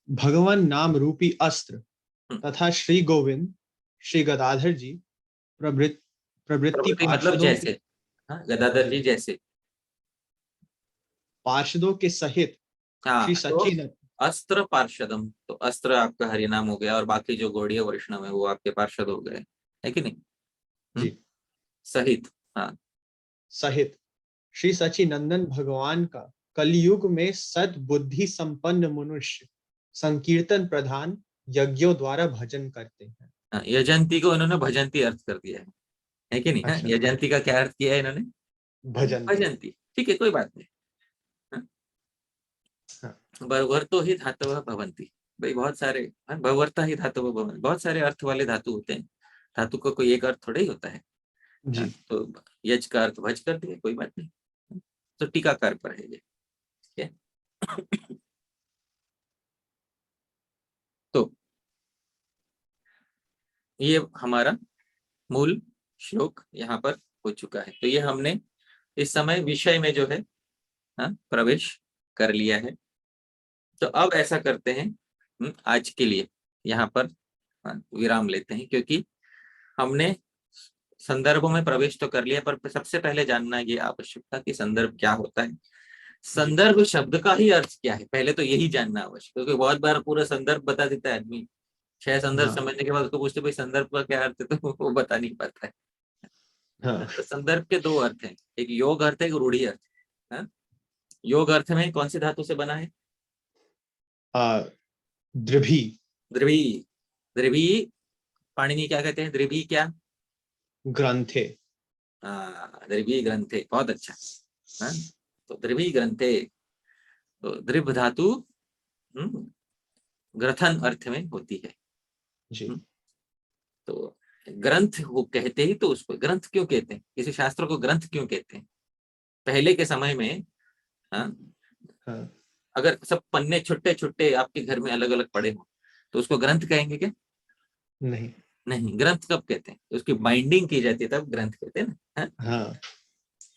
भगवान नाम रूपी अस्त्र हम्म, तथा श्री गोविंद श्री गदाधर जी प्रवृत्ति प्रवृत्ति मतलब जैसे, गदाधर जी जी जैसे। पार्षदों के सहित श्री हाँ, तो सचिन। अस्त्र पार्षदम, तो अस्त्र आपका हरिनाम हो गया और बाकी जो गौड़ीय वैष्णव है वो आपके पार्षद हो गए, है कि नहीं। जी, सहित। हाँ, सहित श्री सचिनंदन भगवान का कलयुग में सद बुद्धि संपन्न मनुष्य संकीर्तन प्रधान यज्ञों द्वारा भजन करते हैं। यजंती को इन्होंने भजंती अर्थ कर दिया है कि नहीं। हाँ, अच्छा, यजंती का क्या अर्थ किया है इन्होंने? भजंती। भजंती। ठीक है, कोई बात नहीं। हाँ, हाँ, भवर्तो ही धातव भवंती। भाई बहुत सारे, भवर्ता ही धातव भवंती, बहुत सारे अर्थ वाले धातु होते हैं। धातु का कोई एक अर्थ थोड़ा ही होता है। हाँ, जी, तो यज का अर्थ भज कर दिया, कोई बात नहीं। तो टीकाकार पर है ये। ठीक है। तो ये हमारा मूल श्लोक यहाँ पर हो चुका है। तो ये हमने इस समय विषय में जो है प्रवेश कर लिया है। तो अब ऐसा करते हैं, आज के लिए यहाँ पर विराम लेते हैं, क्योंकि हमने संदर्भों में प्रवेश तो कर लिया, पर सबसे पहले जानना ये आवश्यक था कि संदर्भ क्या होता है। जी, संदर्भ शब्द का ही अर्थ क्या है, पहले तो यही जानना आवश्यक, क्योंकि बहुत बार पूरा संदर्भ बता देता है आदमी, 6 संदर्भ हाँ, समझने के बाद उसको पूछते भाई संदर्भ का क्या अर्थ है, तो वो बता नहीं पाता है। हाँ। तो संदर्भ के दो अर्थ हैं, एक योग अर्थ है, एक रूढ़ि अर्थ है। योग अर्थ में कौन सी धातु से बना है? द्रिभी। द्रवी। द्रवी, पाणिनि क्या कहते हैं? द्रवी क्या? ग्रंथे। द्रवी ग्रंथे, बहुत अच्छा। हाँ, तो द्रवी ग्रंथे, तो द्रिभ धातु ग्रथन अर्थ में होती है। जी, हम्म, तो ग्रंथ वो कहते ही, तो उसको ग्रंथ क्यों कहते हैं, किसी शास्त्र को ग्रंथ क्यों कहते हैं? पहले के समय में, हाँ, हाँ, अगर सब पन्ने छुट्टे छुट्टे आपके घर में अलग अलग पड़े हो तो उसको ग्रंथ कहेंगे क्या? नहीं, नहीं, ग्रंथ कब कहते हैं? उसकी बाइंडिंग की जाती है तब ग्रंथ कहते हैं ना। हाँ?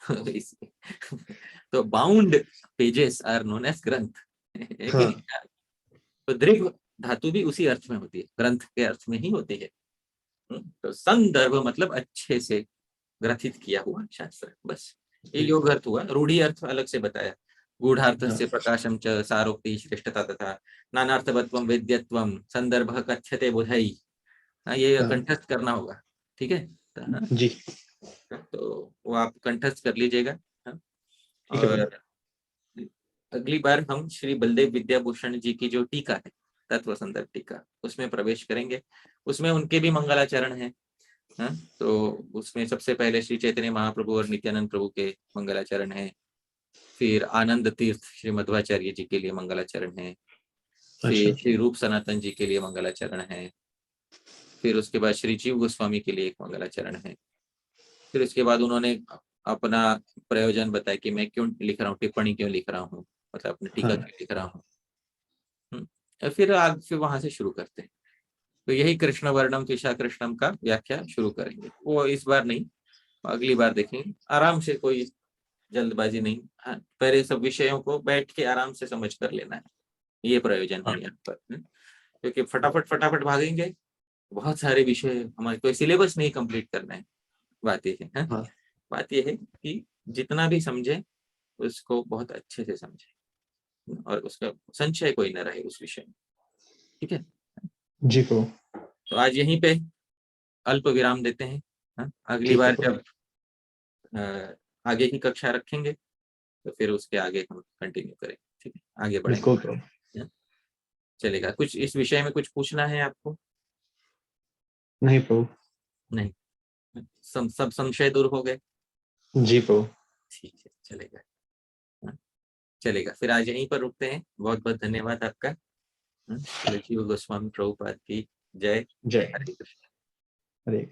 हाँ, तो bound pages are known as granth, है कि हाँ, नहीं। तो दीर्घ धातु भी उसी अर्थ में होती है, ग्रंथ के अर्थ में ही होती है। तो संदर्भ मतलब अच्छे से ग्रथित किया हुआ शास्त्र, बस। ये जी, योग अर्थ हुआ। रूढ़ी अर्थ अलग से बताया, गूढ़ार्थ हाँ, से प्रकाशम च सारोक्ति श्रेष्ठता तथा नानार्थवत्वम वेद्यत्वम संदर्भ कथ्यते बुधई। ये हाँ, कंठस्थ करना होगा, ठीक है। जी, तो वो आप कंठस्थ कर लीजिएगा। हाँ? ठीक है भैया। और अगली बार हम श्री बलदेव विद्याभूषण जी की जो टीका है, तत्व संदर्भ टीका, उसमें प्रवेश करेंगे। उसमें उनके भी मंगलाचरण है। हाँ? तो उसमें सबसे पहले श्री चैतन्य महाप्रभु और नित्यानंद प्रभु के मंगलाचरण है। फिर आनंद तीर्थ श्री मध्वाचार्य जी के लिए मंगलाचरण है। अच्छा, फिर श्री रूप सनातन जी के लिए मंगलाचरण है। फिर उसके बाद श्री जीव गोस्वामी के लिए एक मंगलाचरण है। फिर उसके बाद उन्होंने अपना प्रयोजन बताया कि मैं क्यों लिख रहा हूँ, टिप्पणी क्यों लिख रहा हूँ, मतलब अपनी टीका हाँ, क्यों लिख रहा हूँ। फिर फिर वहां से शुरू करते हैं। तो यही कृष्ण वर्णम त्विषा कृष्णम का व्याख्या शुरू करेंगे, वो इस बार नहीं, अगली बार देखेंगे आराम से, कोई जल्दबाजी नहीं। हाँ, पहले सब विषयों को बैठ के आराम से समझ कर लेना है, ये प्रयोजन है यहाँ पर। क्योंकि फटाफट फटाफट भागेंगे, बहुत सारे विषय, हमारे कोई सिलेबस नहीं कंप्लीट करना है। बात ये है, हाँ बात ये है कि जितना भी समझे उसको बहुत अच्छे से समझे और उसका संशय कोई न रहे उस विषय में। ठीक है, जी प्रभु, तो आज यहीं पे अल्प विराम देते हैं। हाँ, अगली ठीक है बार प्रभु, जब आगे की कक्षा रखेंगे तो फिर उसके आगे हम कंटिन्यू करेंगे। ठीक है, आगे बढ़ेंगे। बिल्कुल प्रभु। हाँ, चलेगा। कुछ इस विषय में कुछ पूछना है आपको? नहीं प्रभु। नहीं, सब संशय दूर हो गए? जी प्रभु। ठीक है, चलेगा। हाँ, चलेगा, फिर आज यहीं पर रुकते हैं। बहुत बहुत धन्यवाद आपका। हाँ, श्री जीव गोस्वामी प्रभुपाद की जय। जय हरे कृष्ण। हरे।